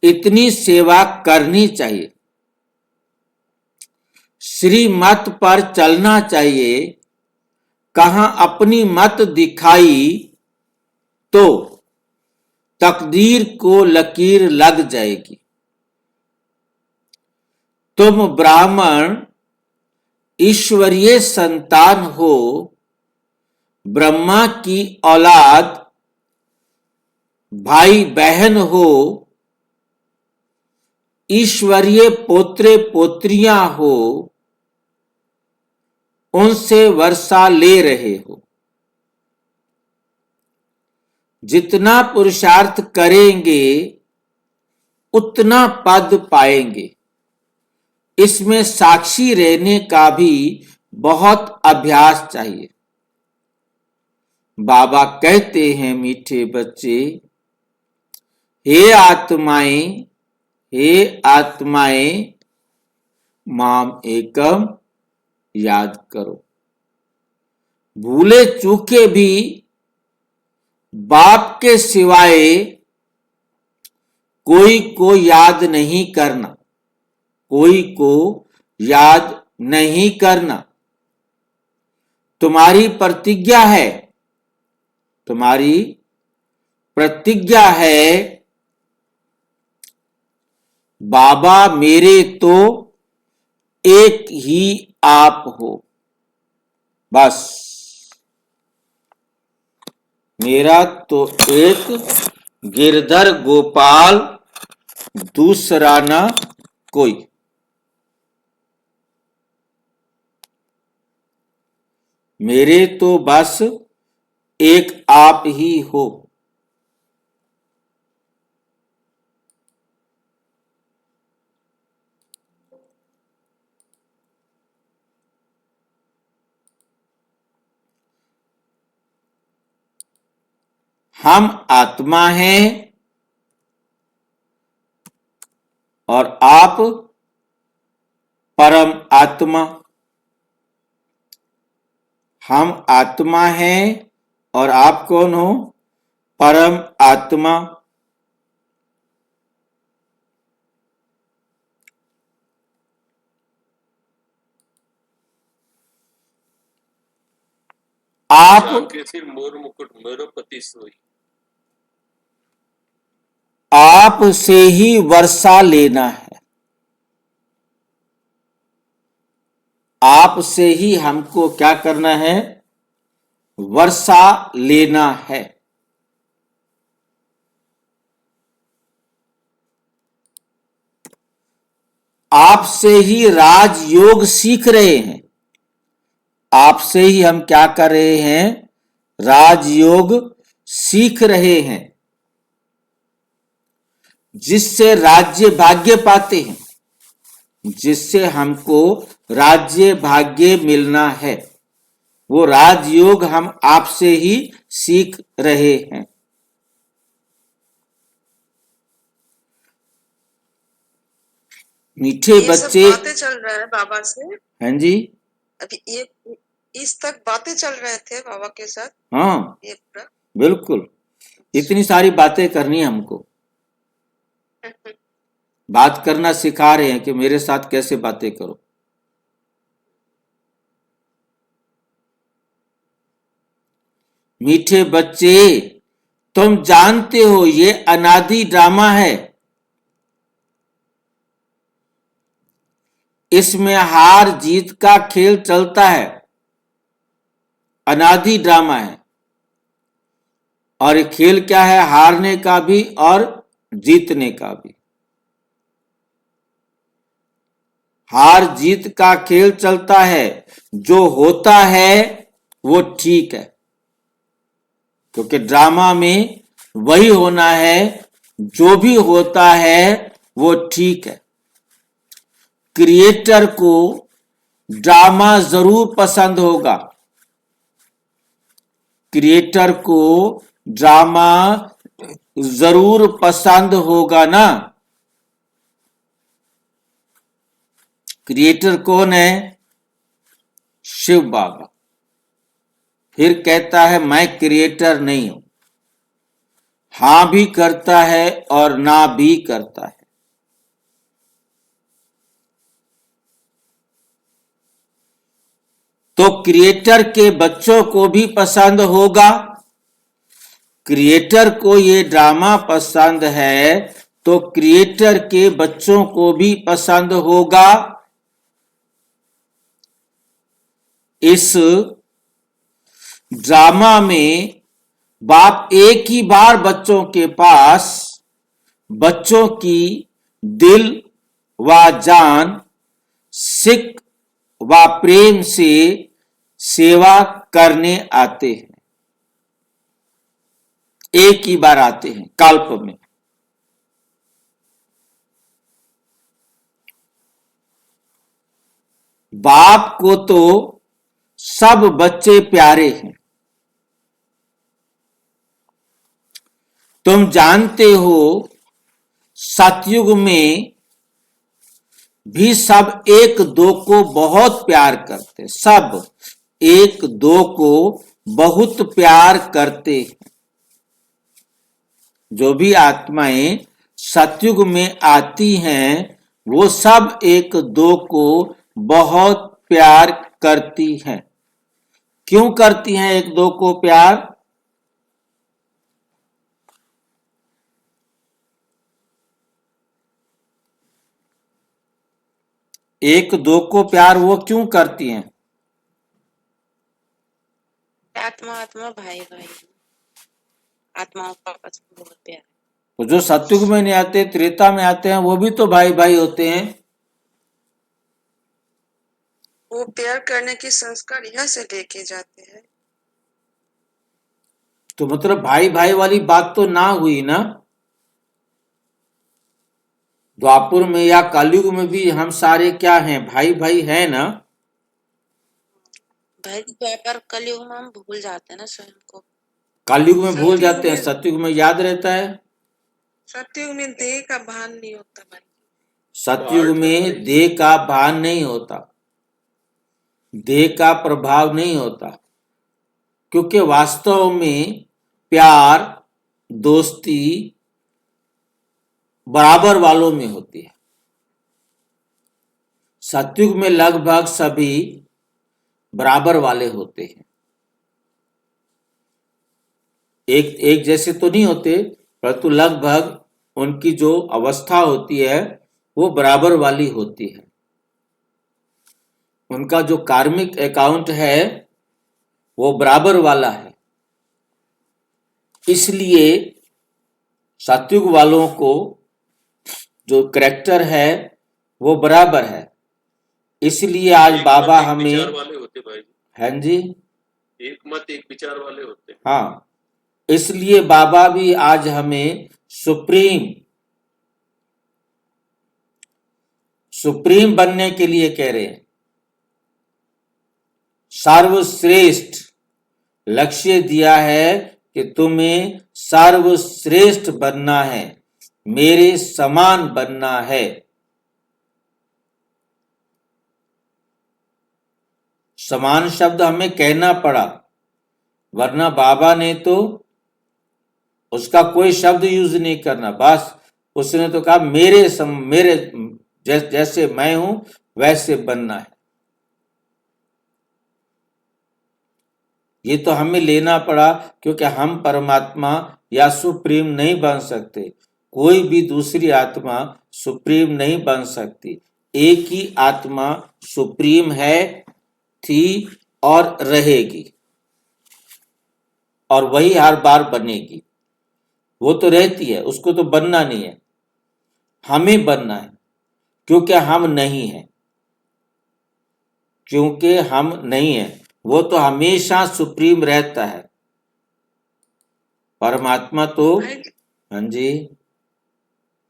इतनी सेवा करनी चाहिए। श्रीमत पर चलना चाहिए। कहां अपनी मत दिखाई तो तकदीर को लकीर लग जाएगी। तुम ब्राह्मण ईश्वरीय संतान हो, ब्रह्मा की औलाद, भाई बहन हो, ईश्वरीय पोत्रे पोत्रियां हो, उनसे वर्षा ले रहे हो। जितना पुरुषार्थ करेंगे उतना पद पाएंगे। इसमें साक्षी रहने का भी बहुत अभ्यास चाहिए। बाबा कहते हैं, मीठे बच्चे, हे आत्माएं माम एकम याद करो। भूले चूके भी बाप के सिवाय कोई को याद नहीं करना, कोई को याद नहीं करना। तुम्हारी प्रतिज्ञा है, तुम्हारी प्रतिज्ञा है, बाबा मेरे तो एक ही आप हो। बस मेरा तो एक गिरधर गोपाल, दूसरा ना कोई। मेरे तो बस एक आप ही हो। हम आत्मा हैं और आप परम आत्मा। हम आत्मा हैं और आप कौन हो? परम आत्मा। आप कैसे मोर मुकुट मेरो पति सोई। आप से ही वर्षा लेना है, आप से ही हमको क्या करना है? वर्षा लेना है। आपसे ही राजयोग सीख रहे हैं। आपसे ही हम क्या कर रहे हैं? राजयोग सीख रहे हैं, जिससे राज्य भाग्य पाते हैं, जिससे हमको राज्य भाग्य मिलना है। वो राजयोग हम आपसे ही सीख रहे हैं। मीठे ये सब बच्चे। बातें चल रहा है बाबा से। हाँ जी। अभी ये इस तक बातें चल रहे थे बाबा के साथ। हाँ ये पूरा बिल्कुल, इतनी सारी बातें करनी है हमको। बात करना सिखा रहे हैं कि मेरे साथ कैसे बातें करो। मीठे बच्चे, तुम जानते हो ये अनादि ड्रामा है। इसमें हार जीत का खेल चलता है। अनादि ड्रामा है। और ये खेल क्या है? हारने का भी और जीतने का भी। हार जीत का खेल चलता है। जो होता है वो ठीक है, क्योंकि ड्रामा में वही होना है। जो भी होता है वो ठीक है। क्रिएटर को ड्रामा जरूर पसंद होगा। क्रिएटर को ड्रामा जरूर पसंद होगा ना। क्रिएटर कौन है? शिव बाबा। फिर कहता है मैं क्रिएटर नहीं हूं। हां भी करता है और ना भी करता है। तो क्रिएटर के बच्चों को भी पसंद होगा। क्रिएटर को ये ड्रामा पसंद है तो क्रिएटर के बच्चों को भी पसंद होगा। इस ड्रामा में बाप एक ही बार बच्चों के पास बच्चों की दिल व जान, सिख व प्रेम से सेवा करने आते हैं। एक ही बार आते हैं कल्प में। बाप को तो सब बच्चे प्यारे हैं। तुम जानते हो सतयुग में भी सब एक दो को बहुत प्यार करते। सब एक दो को बहुत प्यार करते हैं। जो भी आत्माएं सतयुग में आती हैं वो सब एक दो को बहुत प्यार करती हैं। क्यों करती हैं एक दो को प्यार? एक दो को प्यार वो क्यों करती हैं? आत्मा आत्मा भाई भाई, आत्माओं का आपस में बहुत प्यार है। तो जो सतयुग में नहीं आते, त्रेता में आते हैं, वो भी तो भाई भाई होते हैं। वो प्यार करने की संस्कार यहाँ से लेके जाते हैं। तो मतलब भाई भाई वाली बात तो ना हुई ना। द्वापुर में या कलयुग में भी हम सारे क्या हैं? भाई भाई है ना। भाई व्यापार कलयुग में हम भूल जाते हैं ना स्वयं को। कलयुग में भूल सतयुग जाते हैं, में सतयुग में याद रहता है। सतयुग में देह का भान नहीं होता भाई। सतयुग में देह का भान नहीं होता, देह का प्रभाव नहीं होता, क्योंकि वास्तव में प्यार दोस्ती बराबर वालों में होती है। सतयुग में लगभग सभी बराबर वाले होते हैं। एक जैसे तो नहीं होते, परंतु लगभग उनकी जो अवस्था होती है वो बराबर वाली होती है। उनका जो कार्मिक अकाउंट है वो बराबर वाला है। इसलिए सतयुग वालों को जो करैक्टर है वो बराबर है। इसलिए आज एक बाबा मत एक हमें, विचार वाले होते भाई जी, हाँ जी, एक मत एक विचार वाले होते हैं। हाँ, इसलिए बाबा भी आज हमें सुप्रीम बनने के लिए कह रहे हैं। सर्वश्रेष्ठ लक्ष्य दिया है कि तुम्हें सर्वश्रेष्ठ बनना है, मेरे समान बनना है। समान शब्द हमें कहना पड़ा, वरना बाबा ने तो उसका कोई शब्द यूज नहीं करना, बस उसने तो कहा मेरे जैसे मैं हूं वैसे बनना है। ये तो हमें लेना पड़ा, क्योंकि हम परमात्मा या सुप्रीम नहीं बन सकते, कोई भी दूसरी आत्मा सुप्रीम नहीं बन सकती। एक ही आत्मा सुप्रीम है, थी और रहेगी, और वही हर बार बनेगी। वो तो रहती है, उसको तो बनना नहीं है, हमें बनना है, क्योंकि हम नहीं है, क्योंकि हम नहीं है। वो तो हमेशा सुप्रीम रहता है, परमात्मा तो, भाई जी, हाँ जी,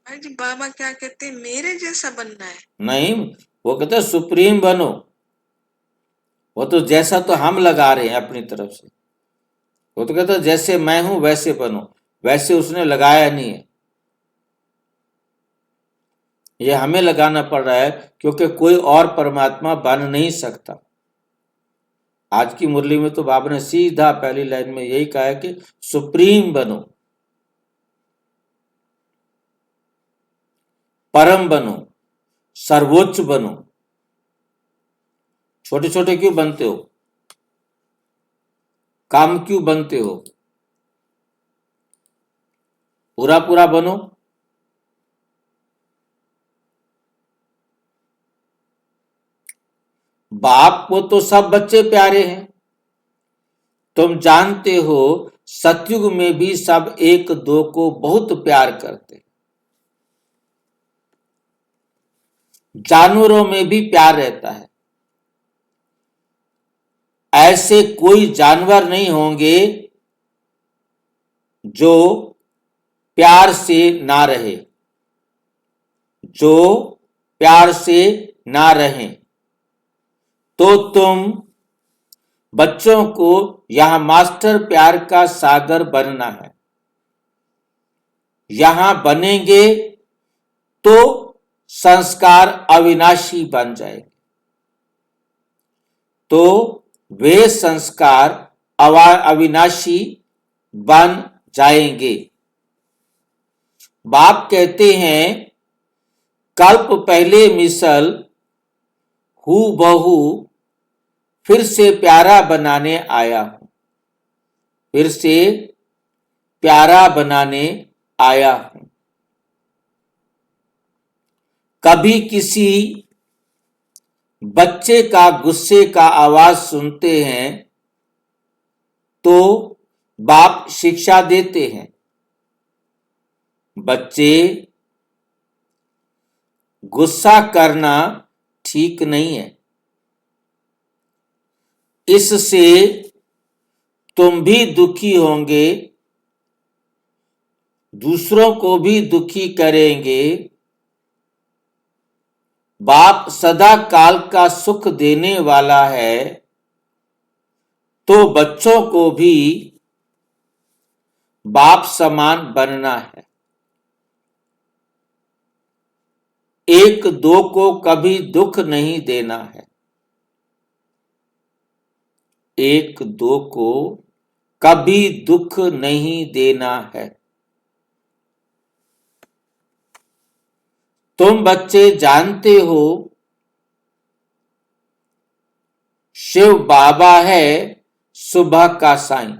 भाई जी बाबा क्या कहते हैं, मेरे जैसा बनना है। नहीं, वो कहते हैं सुप्रीम बनो। वो तो जैसा तो हम लगा रहे हैं अपनी तरफ से, वो तो कहता है जैसे मैं हूं वैसे बनो, वैसे उसने लगाया नहीं है, ये हमें लगाना पड़ रहा है, क्योंकि कोई और परमात्मा बन नहीं सकता। आज की मुरली में तो बाबा ने सीधा पहली लाइन में यही कहा है कि सुप्रीम बनो, परम बनो, सर्वोच्च बनो। छोटे छोटे क्यों बनते हो, काम क्यों बनते हो, पूरा पूरा बनो। बाप को तो सब बच्चे प्यारे हैं, तुम जानते हो सतयुग में भी सब एक दो को बहुत प्यार करते, जानवरों में भी प्यार रहता है। ऐसे कोई जानवर नहीं होंगे जो प्यार से ना रहे, जो प्यार से ना रहें। तो तुम बच्चों को यहां मास्टर प्यार का सागर बनना है। यहां बनेंगे तो संस्कार अविनाशी बन जाएंगे, तो वे संस्कार अविनाशी बन जाएंगे। बाप कहते हैं कल्प पहले मिसल हू बहू फिर से प्यारा बनाने आया हूं, फिर से प्यारा बनाने आया हूं। कभी किसी बच्चे का गुस्से का आवाज सुनते हैं तो बाप शिक्षा देते हैं, बच्चे गुस्सा करना ठीक नहीं है, इससे तुम भी दुखी होंगे, दूसरों को भी दुखी करेंगे। बाप सदा काल का सुख देने वाला है, तो बच्चों को भी बाप समान बनना है। एक दो को कभी दुख नहीं देना है, एक दो को कभी दुख नहीं देना है। तुम बच्चे जानते हो शिव बाबा है सुबह का साईं,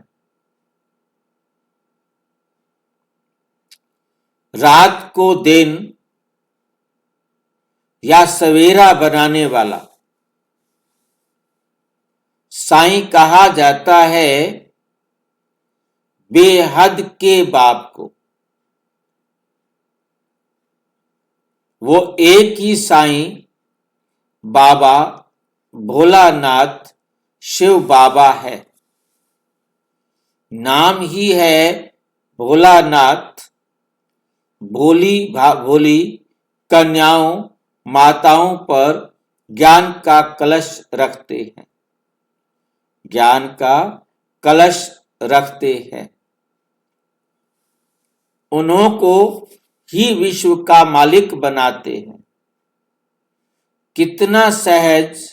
रात को दिन या सवेरा बनाने वाला। साईं कहा जाता है बेहद के बाप को। वो एक ही साईं बाबा भोलानाथ शिव बाबा है। नाम ही है भोलानाथ। भोली कन्याओं माताओं पर ज्ञान का कलश रखते हैं, ज्ञान का कलश रखते हैं। उन्हों को ही विश्व का मालिक बनाते हैं। कितना सहज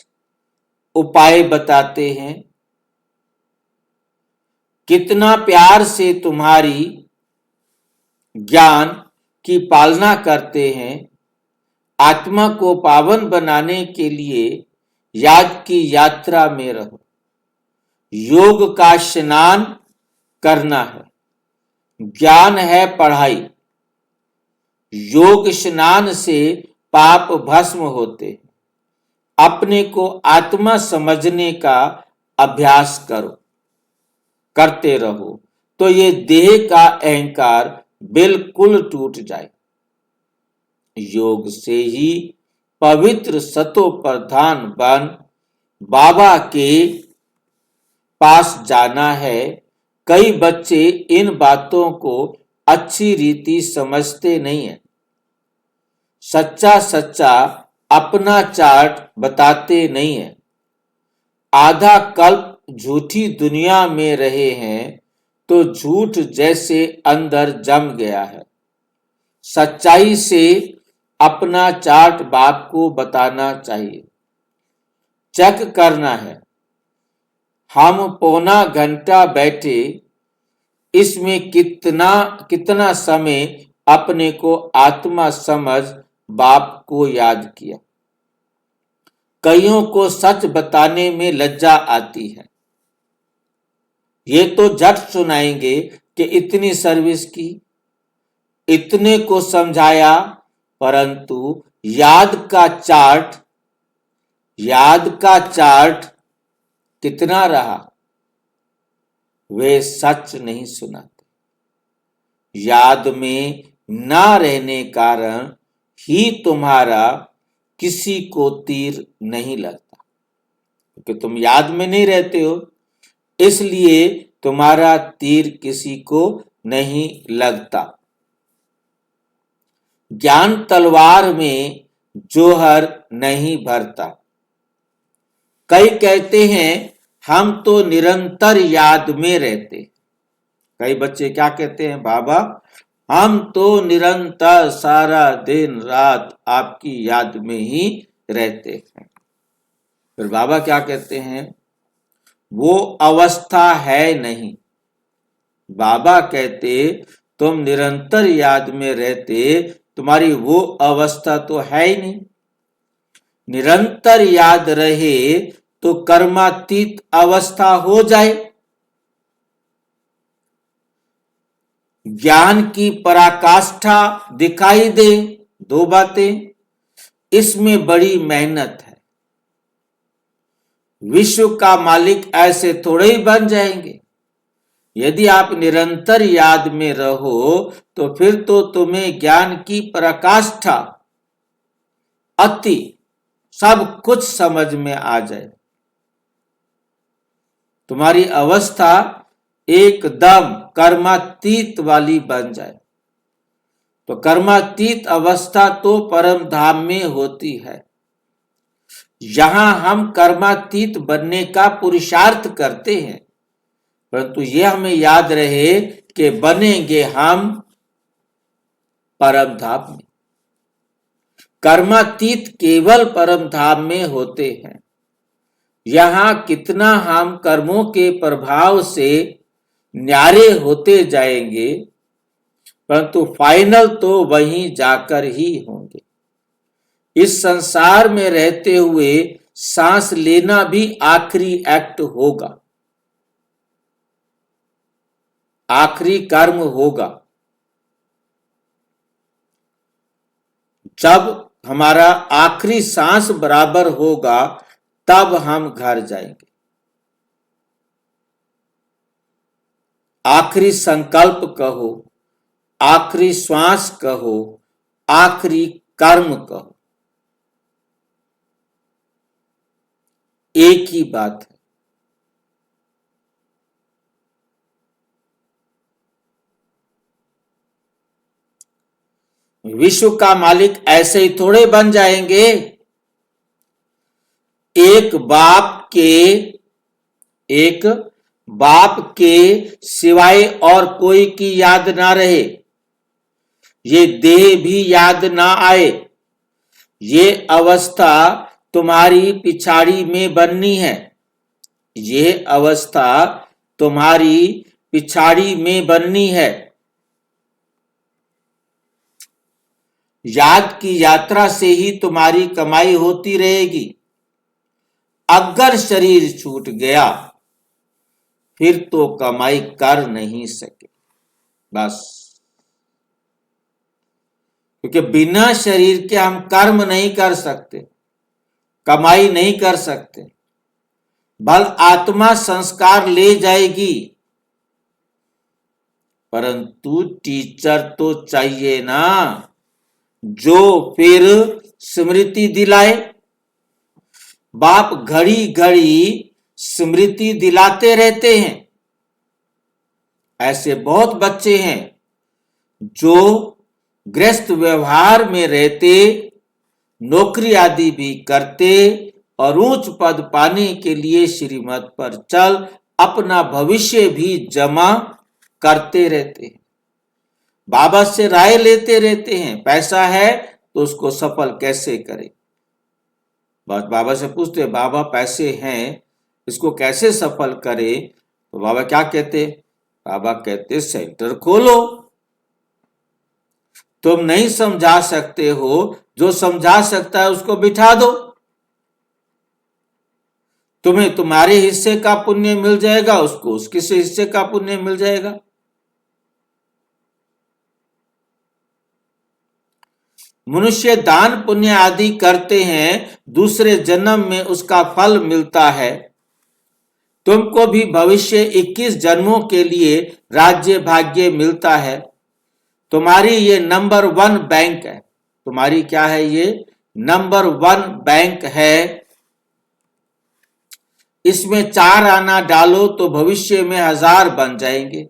उपाय बताते हैं, कितना प्यार से तुम्हारी ज्ञान की पालना करते हैं। आत्मा को पावन बनाने के लिए याद की यात्रा में रहो। योग का स्नान करना है, ज्ञान है पढ़ाई। योग स्नान से पाप भस्म होते हैं। अपने को आत्मा समझने का अभ्यास करो, करते रहो तो ये देह का अहंकार बिल्कुल टूट जाए। योग से ही पवित्र सतो प्रधान बन बाबा के पास जाना है। कई बच्चे इन बातों को अच्छी रीति समझते नहीं है। सच्चा सच्चा अपना चार्ट बताते नहीं है। आधा कल्प झूठी दुनिया में रहे हैं तो झूठ जैसे अंदर जम गया है। सच्चाई से अपना चार्ट बाप को बताना चाहिए, चेक करना है। हम पौना घंटा बैठे, इसमें कितना समय अपने को आत्मा समझ बाप को याद किया। कईयों को सच बताने में लज्जा आती है। ये तो झट सुनाएंगे कि इतनी सर्विस की, इतने को समझाया, परंतु याद का चार्ट कितना रहा, वे सच नहीं सुनाते। याद में ना रहने कारण ही तुम्हारा किसी को तीर नहीं लगता, क्योंकि तुम याद में नहीं रहते हो, इसलिए तुम्हारा तीर किसी को नहीं लगता। ज्ञान तलवार में जोहर नहीं भरता। कई कहते हैं हम तो निरंतर याद में रहते। कई बच्चे क्या कहते हैं, बाबा हम तो निरंतर सारा दिन रात आपकी याद में ही रहते हैं। फिर बाबा क्या कहते हैं, वो अवस्था है नहीं। बाबा कहते तुम निरंतर याद में रहते, तुम्हारी वो अवस्था तो है ही नहीं। निरंतर याद रहे तो कर्मातीत अवस्था हो जाए। ज्ञान की पराकाष्ठा दिखाई दे। दो बातें, इसमें बड़ी मेहनत है। विश्व का मालिक ऐसे थोड़े ही बन जाएंगे। यदि आप निरंतर याद में रहो तो फिर तो तुम्हें ज्ञान की पराकाष्ठा अति सब कुछ समझ में आ जाए। तुम्हारी अवस्था एकदम कर्मातीत वाली बन जाए। तो कर्मातीत अवस्था तो परम धाम में होती है। यहां हम कर्मातीत बनने का पुरुषार्थ करते हैं, परंतु यह हमें याद रहे कि बनेंगे हम परम धाम में। कर्मातीत केवल परम धाम में होते हैं। यहां कितना हम कर्मों के प्रभाव से न्यारे होते जाएंगे, परंतु फाइनल तो वहीं जाकर ही होंगे। इस संसार में रहते हुए सांस लेना भी आखिरी एक्ट होगा, आखिरी कर्म होगा। जब हमारा आखिरी सांस बराबर होगा तब हम घर जाएंगे। आखिरी संकल्प कहो, आखिरी श्वास कहो, आखिरी कर्म कहो, एक ही बात है। विश्व का मालिक ऐसे ही थोड़े बन जाएंगे। एक बाप के सिवाय और कोई की याद ना रहे, ये देह भी याद ना आए, ये अवस्था तुम्हारी पिछाड़ी में बननी है। ये अवस्था तुम्हारी पिछाड़ी में बननी है। याद की यात्रा से ही तुम्हारी कमाई होती रहेगी। अगर शरीर छूट गया फिर तो कमाई कर नहीं सके, बस। क्योंकि बिना शरीर के हम कर्म नहीं कर सकते, कमाई नहीं कर सकते। बल आत्मा संस्कार ले जाएगी, परंतु टीचर तो चाहिए ना, जो फिर स्मृति दिलाए। बाप घड़ी घड़ी स्मृति दिलाते रहते हैं। ऐसे बहुत बच्चे हैं जो गृहस्थ व्यवहार में रहते, नौकरी आदि भी करते और ऊंच पद पाने के लिए श्रीमत पर चल अपना भविष्य भी जमा करते रहते हैं। बाबा से राय लेते रहते हैं, पैसा है तो उसको सफल कैसे करें। बस बाबा से पूछते, बाबा पैसे हैं इसको कैसे सफल करें, तो बाबा क्या कहते? बाबा कहते सेंटर खोलो। तुम नहीं समझा सकते हो, जो समझा सकता है उसको बिठा दो, तुम्हें तुम्हारे हिस्से का पुण्य मिल जाएगा, उसको उसके हिस्से का पुण्य मिल जाएगा। मनुष्य दान पुण्य आदि करते हैं, दूसरे जन्म में उसका फल मिलता है। तुमको भी भविष्य 21 जन्मों के लिए राज्य भाग्य मिलता है। तुम्हारी ये नंबर 1 बैंक है। तुम्हारी क्या है? ये नंबर 1 बैंक है। इसमें 4 आना डालो तो भविष्य में 1000 बन जाएंगे,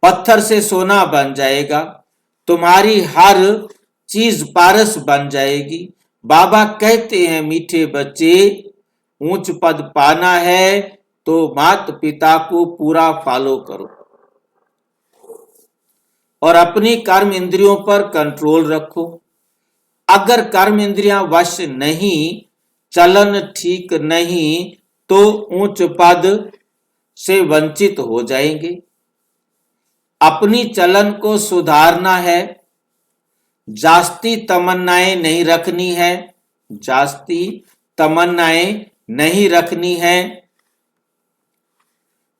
पत्थर से सोना बन जाएगा, तुम्हारी हर चीज पारस बन जाएगी। बाबा कहते हैं, मीठे बच्चे, ऊंच पद पाना है तो माता पिता को पूरा फॉलो करो और अपनी कर्म इंद्रियों पर कंट्रोल रखो। अगर कर्म इंद्रियां वश नहीं, चलन ठीक नहीं, तो ऊंच पद से वंचित हो जाएंगे। अपनी चलन को सुधारना है, जास्ती तमन्नाएं नहीं रखनी है, जास्ती तमन्नाएं नहीं रखनी है।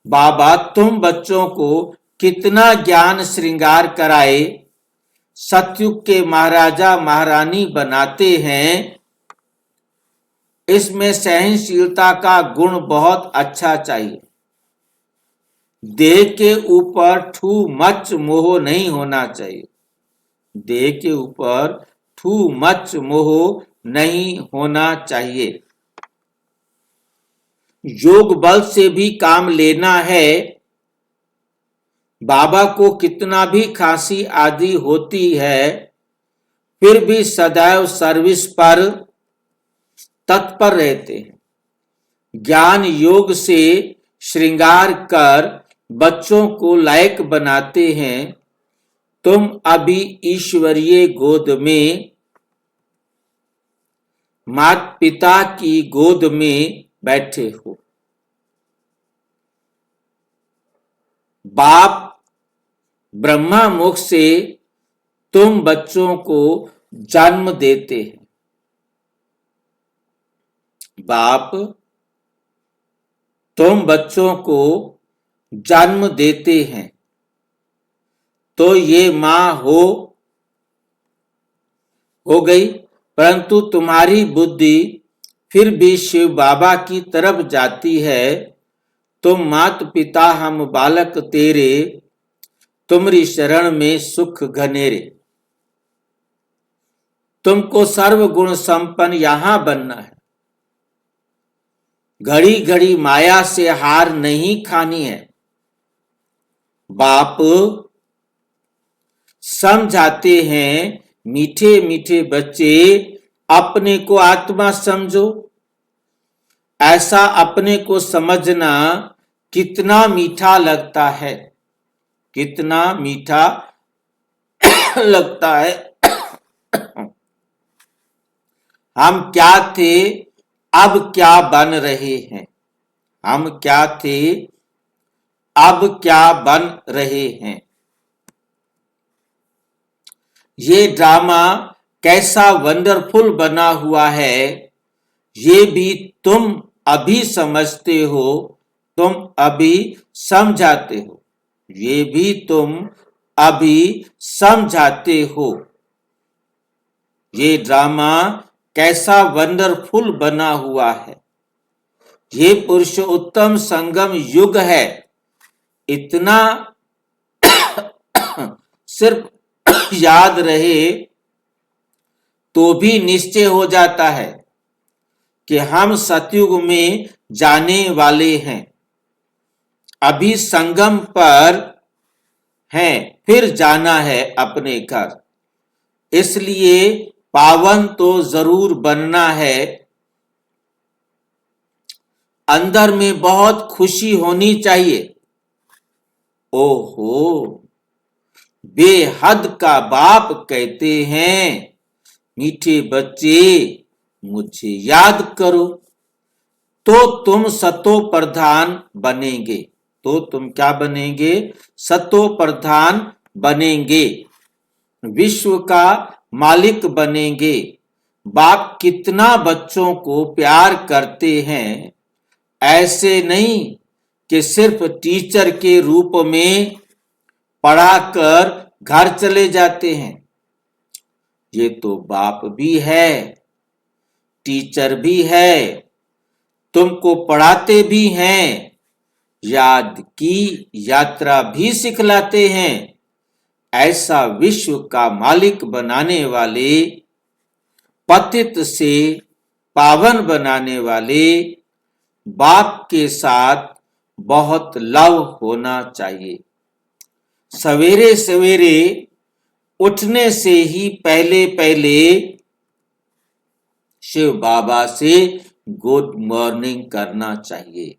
बाबा तुम बच्चों को कितना ज्ञान श्रृंगार कराए, सतयुग के महाराजा महारानी बनाते हैं। इसमें सहनशीलता का गुण बहुत अच्छा चाहिए। देह के ऊपर ठू मच मोह नहीं होना चाहिए। देह के ऊपर ठू मच मोह नहीं होना चाहिए। योग बल से भी काम लेना है। बाबा को कितना भी खांसी आदि होती है, फिर भी सदैव सर्विस पर तत्पर रहते हैं। ज्ञान योग से श्रृंगार कर बच्चों को लायक बनाते हैं। तुम अभी ईश्वरीय गोद में, माता पिता की गोद में बैठे हो। बाप ब्रह्मा मुख से तुम बच्चों को जन्म देते हैं। बाप तुम बच्चों को जन्म देते हैं, तो ये मां हो गई, परंतु तुम्हारी बुद्धि फिर भी शिव बाबा की तरफ जाती है। तुम मात पिता हम बालक तेरे, तुमरी शरण में सुख घनेरे। तुमको सर्वगुण संपन्न यहां बनना है। घड़ी घड़ी माया से हार नहीं खानी है। बाप समझाते हैं, मीठे मीठे बच्चे अपने को आत्मा समझो। ऐसा अपने को समझना कितना मीठा लगता है, कितना मीठा लगता है। हम क्या थे, अब क्या बन रहे हैं। हम क्या थे, अब क्या बन रहे हैं। ये ड्रामा कैसा वंडरफुल बना हुआ है, ये भी तुम अभी समझते हो, तुम अभी समझाते हो। ये भी तुम अभी समझाते हो। ये ड्रामा कैसा वंडरफुल बना हुआ है। ये पुरुषोत्तम संगम युग है। इतना सिर्फ याद रहे तो भी निश्चय हो जाता है कि हम सतयुग में जाने वाले हैं। अभी संगम पर हैं, फिर जाना है अपने घर। इसलिए पावन तो जरूर बनना है। अंदर में बहुत खुशी होनी चाहिए। ओहो, बेहद का बाप कहते हैं, मीठे बच्चे मुझे याद करो तो तुम सतो प्रधान बनेंगे। तो तुम क्या बनेंगे? सतो प्रधान बनेंगे, विश्व का मालिक बनेंगे। बाप कितना बच्चों को प्यार करते हैं। ऐसे नहीं कि सिर्फ टीचर के रूप में पढ़ाकर घर चले जाते हैं। ये तो बाप भी है, टीचर भी है, तुमको पढ़ाते भी हैं, याद की यात्रा भी सिखलाते हैं। ऐसा विश्व का मालिक बनाने वाले, पतित से पावन बनाने वाले बाप के साथ बहुत लव होना चाहिए। सवेरे सवेरे उठने से ही पहले पहले शिव बाबा से गुड मॉर्निंग करना चाहिए।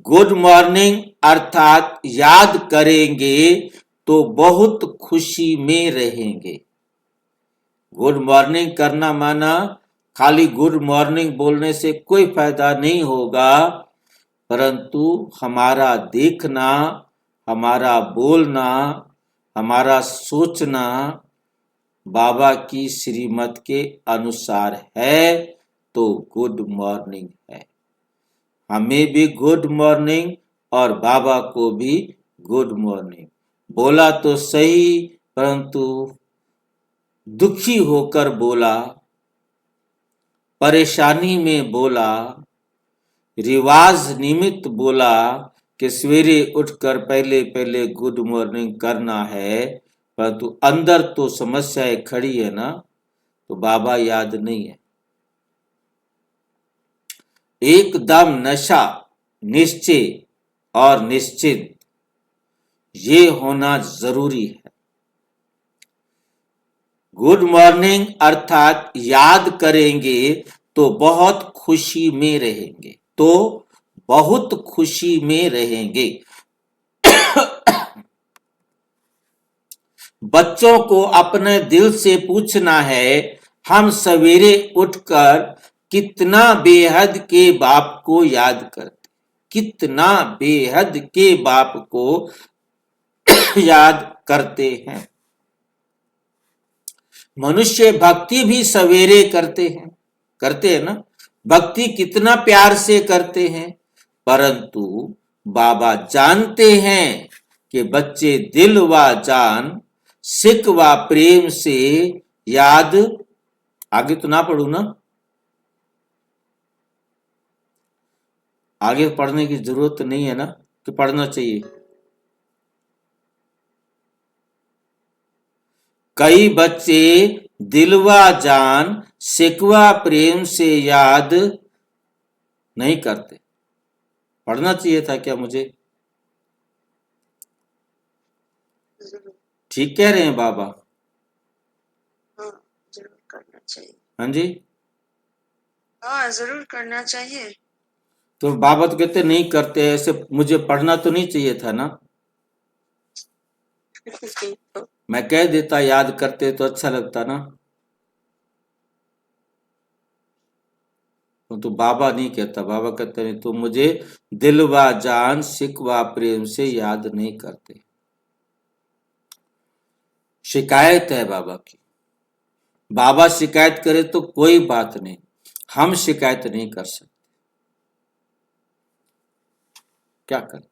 गुड मॉर्निंग अर्थात याद करेंगे तो बहुत खुशी में रहेंगे। गुड मॉर्निंग करना माना खाली गुड मॉर्निंग बोलने से कोई फायदा नहीं होगा, परंतु हमारा देखना, हमारा बोलना, हमारा सोचना बाबा की श्रीमत के अनुसार है तो गुड मॉर्निंग है। हमें भी गुड मॉर्निंग और बाबा को भी गुड मॉर्निंग। बोला तो सही, परंतु दुखी होकर बोला, परेशानी में बोला, रिवाज निमित्त बोला कि सवेरे उठकर पहले पहले गुड मॉर्निंग करना है, परंतु अंदर तो समस्याएं खड़ी है ना, तो बाबा याद नहीं है। एकदम नशा, निश्चय और निश्चित ये होना जरूरी है। गुड मॉर्निंग अर्थात याद करेंगे तो बहुत खुशी में रहेंगे, तो बहुत खुशी में रहेंगे। बच्चों को अपने दिल से पूछना है, हम सवेरे उठकर कितना बेहद के बाप को याद करते, कितना बेहद के बाप को याद करते हैं। मनुष्य भक्ति भी सवेरे करते हैं ना, भक्ति कितना प्यार से करते हैं, परंतु बाबा जानते हैं कि बच्चे दिल व जान, सिक व प्रेम से याद। आगे तो ना पढ़ू ना, आगे पढ़ने की जरूरत नहीं है ना, कि पढ़ना चाहिए। कई बच्चे दिलवा जान शिकवा प्रेम से याद नहीं करते। पढ़ना चाहिए था क्या मुझे? जरूर। ठीक कह रहे हैं बाबा? हाँ, जरूर करना चाहिए। हाँ जी। हाँ, जरूर करना चाहिए। तो बाबा तो कहते नहीं करते, ऐसे मुझे पढ़ना तो नहीं चाहिए था ना? मैं कह देता याद करते तो अच्छा लगता ना। तो बाबा नहीं कहता, बाबा कहते नहीं तो मुझे दिलवा जान शिकवा प्रेम से याद नहीं करते। शिकायत है बाबा की। बाबा शिकायत करे तो कोई बात नहीं, हम शिकायत नहीं कर सकते। क्या करें?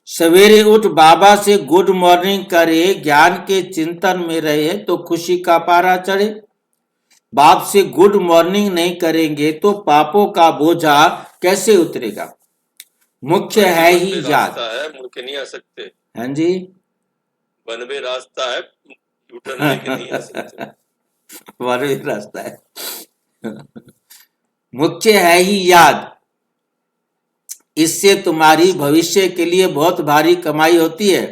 सवेरे उठ बाबा से गुड मॉर्निंग करे, ज्ञान के चिंतन में रहे तो खुशी का पारा चढ़े। बाप से गुड मॉर्निंग नहीं करेंगे तो पापों का बोझा कैसे उतरेगा? मुख्य है ही याद। रास्ता है, मुड़ के नहीं आ सकते। हाँ जी, वन वे रास्ता है, यूटर्न लेके नहीं आ सकते। वन वे रास्ता है। मुख्य है ही याद, इससे तुम्हारी भविष्य के लिए बहुत भारी कमाई होती है।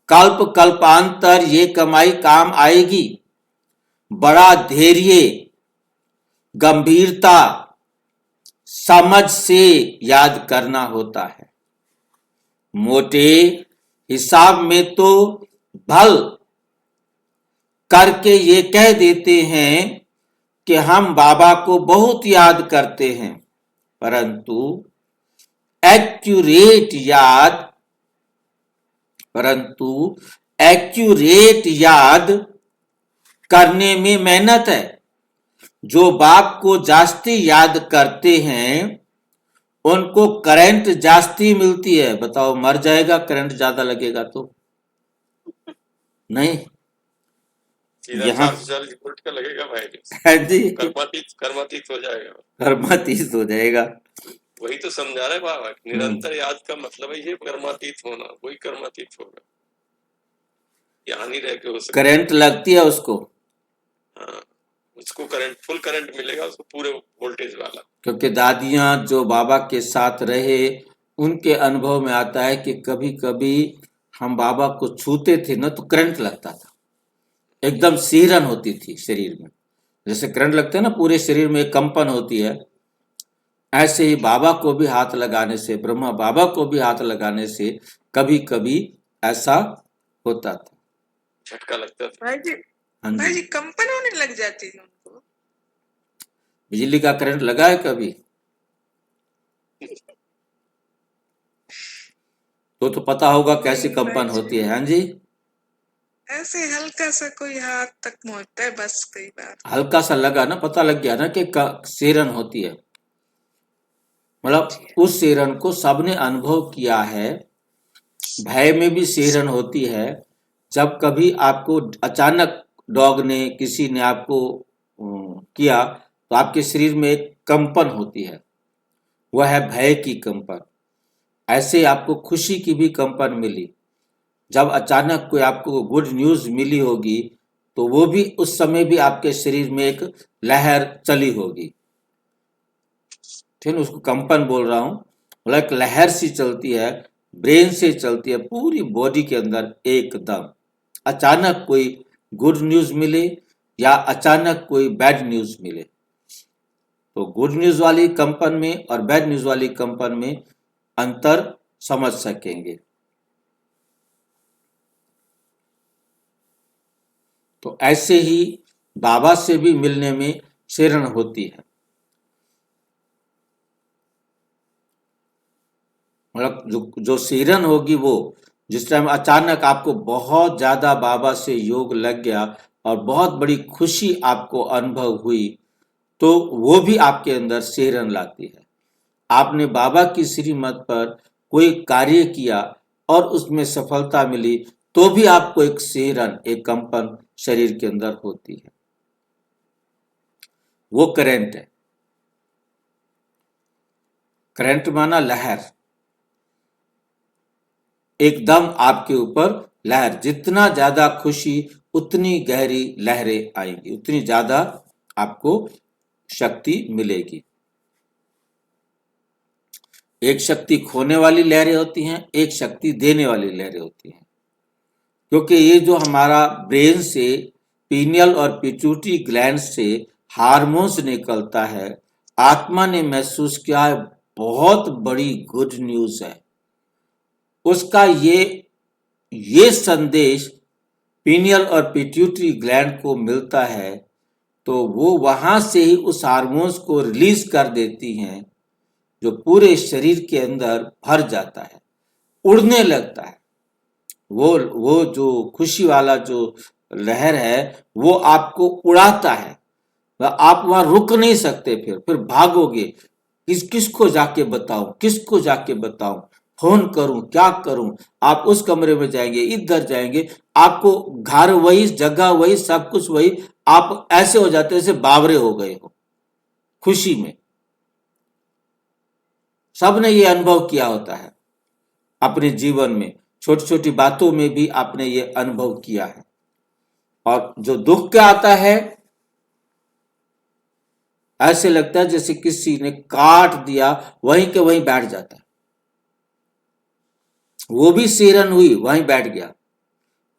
कल्प कल्पांतर ये कमाई काम आएगी। बड़ा धैर्य, गंभीरता, समझ से याद करना होता है। मोटे हिसाब में तो भल करके ये कह देते हैं कि हम बाबा को बहुत याद करते हैं, परंतु एक्यूरेट याद करने में मेहनत है। जो बाप को जास्ती याद करते हैं उनको करंट जास्ती मिलती है। बताओ, मर जाएगा करंट ज्यादा लगेगा तो? नहीं, सीधा यहाँ 440 वोल्ट का लगेगा भाई। है जी, कर्मातीत हो जाएगा। कर्मातीत हो जाएगा। वही तो समझा रहे बाबा, निरंतर याद का मतलब है ये कर्मातीत होना, वही कर्मातीत होगा। यहाँ नहीं रह के हो सकता। करंट लगती है उसको। हाँ, उसको करंट, फुल करंट मिलेगा उसको, पूरे वोल्टेज वाला। क्योंकि दादियां जो बाबा के साथ रहे उनके अनुभव में आता है कि कभी कभी हम बाबा को छूते थे ना तो करंट लगता था, एकदम सिहरन होती थी शरीर में। जैसे करंट लगता है ना, पूरे शरीर में एक कंपन होती है, ऐसे ही बाबा को भी हाथ लगाने से, ब्रह्मा बाबा को भी हाथ लगाने से कभी कभी ऐसा होता था। झटका लगता था। भाई जी, हाँ भाई जी, जी, कंपन होने लग जाती है उनको। बिजली का करंट लगा है कभी? तो पता होगा कैसी नहीं कंपन भाई जी, होती है। हाँ जी, ऐसे हल्का सा कोई हाथ तक पहुंचता है बस, कई बार। हल्का सा लगा ना, पता लग गया ना कि सिहरन होती है। मतलब उस सिहरन को सबने अनुभव किया है। भय में भी सिहरन होती है। जब कभी आपको अचानक डॉग ने, किसी ने आपको किया तो आपके शरीर में एक कंपन होती है, वह है भय की कंपन। ऐसे आपको खुशी की भी कंपन मिली। जब अचानक कोई आपको गुड न्यूज मिली होगी तो वो भी उस समय भी आपके शरीर में एक लहर चली होगी। ठीक है, उसको कंपन बोल रहा हूं। मतलब एक लहर सी चलती है, ब्रेन से चलती है पूरी बॉडी के अंदर एकदम। अचानक कोई गुड न्यूज मिले या अचानक कोई बैड न्यूज मिले, तो गुड न्यूज वाली कंपन में और बैड न्यूज वाली कंपन में अंतर समझ सकेंगे। तो ऐसे ही बाबा से भी मिलने में सिहरन होती है। मतलब जो सिहरन होगी वो जिस टाइम अचानक आपको बहुत ज्यादा बाबा से योग लग गया और बहुत बड़ी खुशी आपको अनुभव हुई, तो वो भी आपके अंदर सिहरन लाती है। आपने बाबा की श्रीमत पर कोई कार्य किया और उसमें सफलता मिली तो भी आपको एक सिहरन, एक कंपन शरीर के अंदर होती है। वो करंट है। करंट माना लहर, एकदम आपके ऊपर लहर। जितना ज्यादा खुशी उतनी गहरी लहरें आएंगी, उतनी ज्यादा आपको शक्ति मिलेगी। एक शक्ति खोने वाली लहरें होती हैं, एक शक्ति देने वाली लहरें होती हैं। क्योंकि ये जो हमारा ब्रेन से, पीनियल और पिट्यूटरी ग्लैंड से हार्मोन्स निकलता है, आत्मा ने महसूस किया है बहुत बड़ी गुड न्यूज है। उसका ये संदेश पीनियल और पिट्यूटरी ग्लैंड को मिलता है, तो वो वहां से ही उस हार्मोन्स को रिलीज कर देती हैं, जो पूरे शरीर के अंदर भर जाता है, उड़ने लगता है। वो जो खुशी वाला जो लहर है वो आपको उड़ाता है, आप वहां रुक नहीं सकते, फिर भागोगे, किसको जाके बताऊं, फोन करूं, क्या करूं। आप उस कमरे में जाएंगे, इधर जाएंगे, आपको घर वही, जगह वही, सब कुछ वही, आप ऐसे हो जाते हैं जैसे बावरे हो गए हो खुशी में। सबने ये अनुभव किया होता है अपने जीवन में, छोटी छोटी बातों में भी आपने ये अनुभव किया है। और जो दुख क्या आता है, ऐसे लगता है जैसे किसी ने काट दिया, वहीं के वहीं बैठ जाता है। वो भी सिरन हुई, वहीं बैठ गया,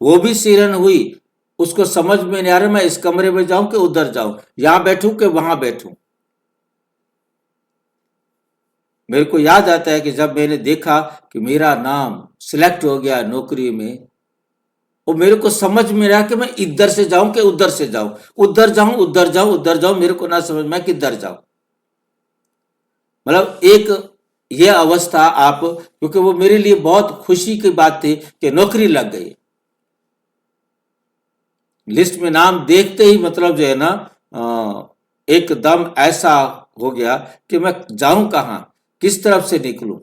वो भी सिरन हुई, उसको समझ में नहीं आ रहा मैं इस कमरे में जाऊं कि उधर जाऊं, यहां बैठूं कि वहां बैठूं। मेरे को याद आता है कि जब मैंने देखा कि मेरा नाम सिलेक्ट हो गया नौकरी में, और मेरे को समझ में रहा कि मैं इधर से जाऊं कि उधर से जाऊं, उधर जाऊं, मेरे को ना समझ में किधर जाऊं। मतलब एक ये अवस्था आप, क्योंकि वो मेरे लिए बहुत खुशी की बात थी कि नौकरी लग गई। लिस्ट में नाम देखते ही मतलब जो है ना एकदम ऐसा हो गया कि मैं जाऊं कहां, किस तरफ से निकलूं।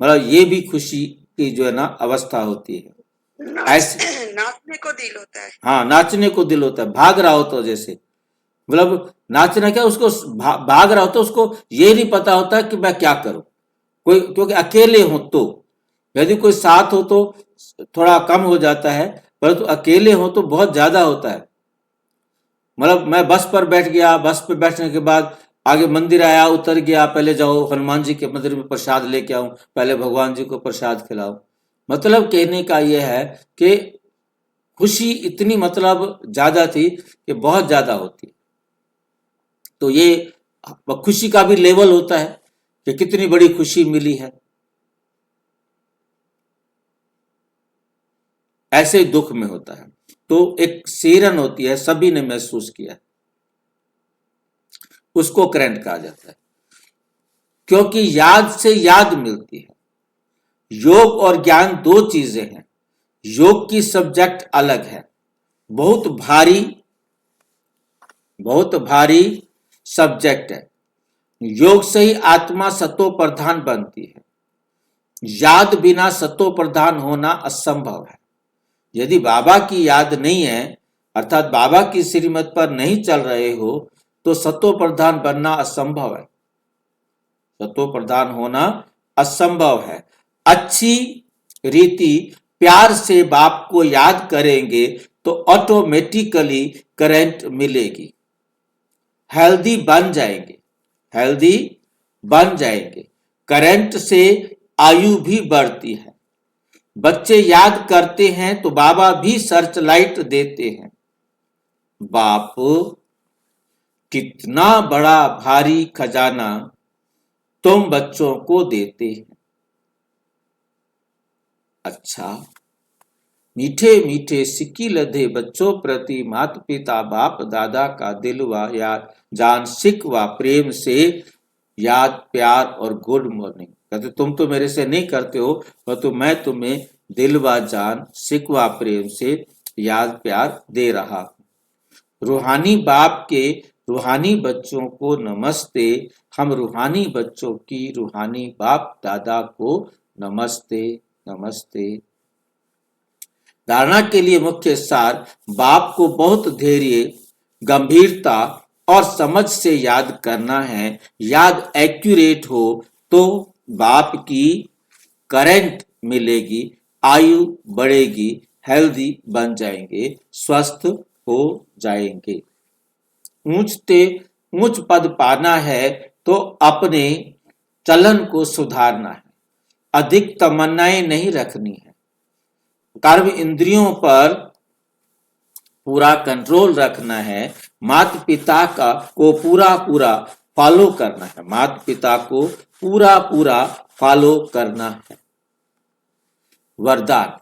मतलब ये भी खुशी की जो है ना अवस्था होती है। नाचने को दिल होता है। हाँ, नाचने को दिल होता है, भाग रहा होता है जैसे, मतलब नाचना क्या, उसको भाग रहा होता है, उसको ये नहीं पता होता कि मैं क्या करूं। कोई, क्योंकि अकेले हो तो, यदि कोई साथ हो तो थोड़ा कम हो जाता है, परंतु अकेले हो तो बहुत ज्यादा होता है। मतलब मैं बस पर बैठ गया, बस पर बैठने के बाद आगे मंदिर आया, उतर गया, पहले जाओ हनुमान जी के मंदिर में प्रसाद लेके आऊं, पहले भगवान जी को प्रसाद खिलाओ। मतलब कहने का यह है कि खुशी इतनी मतलब ज्यादा थी कि बहुत ज्यादा होती। तो ये खुशी का भी लेवल होता है कि कितनी बड़ी खुशी मिली है। ऐसे ही दुख में होता है। तो एक सिरन होती है, सभी ने महसूस किया, उसको करंट कहा जाता है, क्योंकि याद से याद मिलती है। योग और ज्ञान दो चीजें हैं। योग की सब्जेक्ट अलग है, बहुत भारी सब्जेक्ट है। योग से ही आत्मा सतो प्रधान बनती है। याद बिना सतो प्रधान होना असंभव है। यदि बाबा की याद नहीं है, अर्थात बाबा की श्रीमत पर नहीं चल रहे हो, तो सतो प्रधान बनना असंभव है, सतो प्रधान होना असंभव है। अच्छी रीति प्यार से बाप को याद करेंगे तो ऑटोमेटिकली करंट मिलेगी, हेल्दी बन जाएंगे। करंट से आयु भी बढ़ती है। बच्चे याद करते हैं तो बाबा भी सर्च लाइट देते हैं। बाप कितना बड़ा भारी खजाना तुम बच्चों को देते हैं। अच्छा, मीठे मीठे सिक्की लधे बच्चों प्रति माता पिता बाप दादा का दिलवा याद जान सिकवा प्रेम से याद प्यार और गुड मॉर्निंग। कहते तुम तो मेरे से नहीं करते हो, परंतु मैं तुम्हें दिलवा जान सिकवा प्रेम से याद प्यार दे रहा हूं। रूहानी बाप के रूहानी बच्चों को नमस्ते। हम रूहानी बच्चों की रूहानी बाप दादा को नमस्ते नमस्ते। धारणा के लिए मुख्य सार, बाप को बहुत धैर्य, गंभीरता और समझ से याद करना है। याद एक्यूरेट हो तो बाप की करंट मिलेगी, आयु बढ़ेगी, हेल्दी बन जाएंगे, स्वस्थ हो जाएंगे। ऊंच पद पाना है तो अपने चलन को सुधारना है, अधिक तमन्नाएं नहीं रखनी है, कर्म इंद्रियों पर पूरा कंट्रोल रखना है, माता पिता को पूरा फॉलो करना है, माता पिता को पूरा फॉलो करना है। वरदान,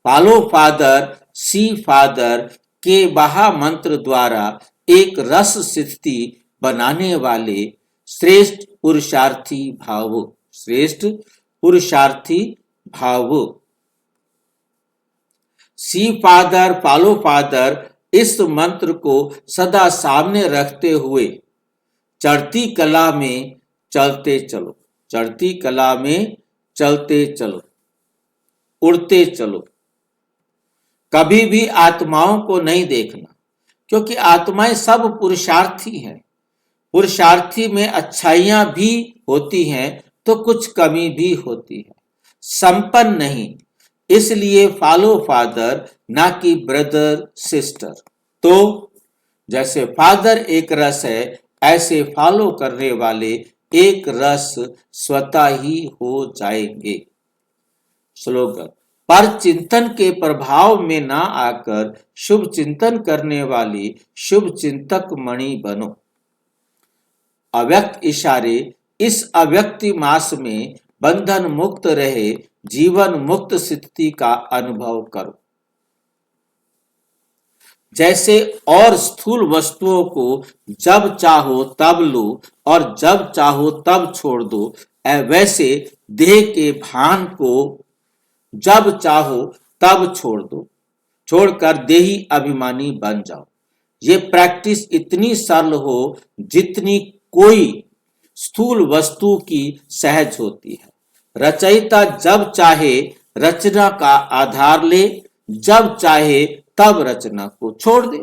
फॉलो फादर सी फादर के महामंत्र द्वारा एक रस स्थिति बनाने वाले श्रेष्ठ पुरुषार्थी भाव, श्रेष्ठ पुरुषार्थी भाव। सी फादर फॉलो फादर इस मंत्र को सदा सामने रखते हुए चढ़ती कला में चलते चलो, चढ़ती कला में चलते चलो, उड़ते चलो। कभी भी आत्माओं को नहीं देखना, क्योंकि आत्माएं सब पुरुषार्थी हैं। पुरुषार्थी में अच्छाइयां भी होती हैं तो कुछ कमी भी होती है, संपन्न नहीं। इसलिए फॉलो फादर ना कि ब्रदर सिस्टर। तो जैसे फादर एक रस है, ऐसे फॉलो करने वाले एक रस स्वतः ही हो जाएंगे। स्लोगन, पर चिंतन के प्रभाव में ना आकर शुभ चिंतन करने वाली शुभ चिंतक मणि बनो। अव्यक्त इशारे, इस अव्यक्ति मास में बंधन मुक्त रहे जीवन मुक्त स्थिति का अनुभव करो। जैसे और स्थूल वस्तुओं को जब चाहो तब लो और जब चाहो तब छोड़ दो, वैसे देह के भान को जब चाहो तब छोड़ दो, छोड़कर देही अभिमानी बन जाओ। ये प्रैक्टिस इतनी सरल हो जितनी कोई स्थूल वस्तु की सहज होती है। रचयिता जब चाहे रचना का आधार ले, जब चाहे तब रचना को छोड़ दे,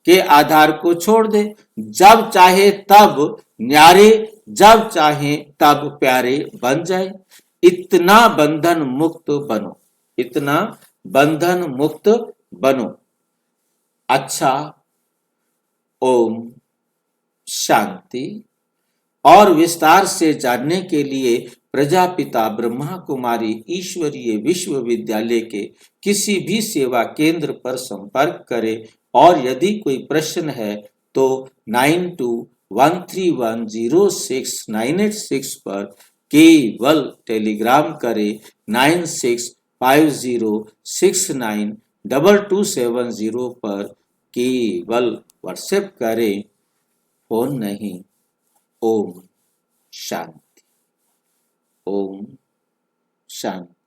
के आधार को छोड़ दे, जब चाहे तब न्यारे, जब चाहे तब प्यारे बन जाए। इतना बंधन मुक्त बनो, इतना बंधन मुक्त बनो। अच्छा, ओम शांति। और विस्तार से जानने के लिए प्रजापिता ब्रह्मा कुमारी ईश्वरीय विश्वविद्यालय के किसी भी सेवा केंद्र पर संपर्क करें और यदि कोई प्रश्न है तो 9213106986 पर केवल टेलीग्राम करें, 9650692270 पर केवल व्हाट्सएप करें, फोन नहीं। ओम शांति, ओम शांति।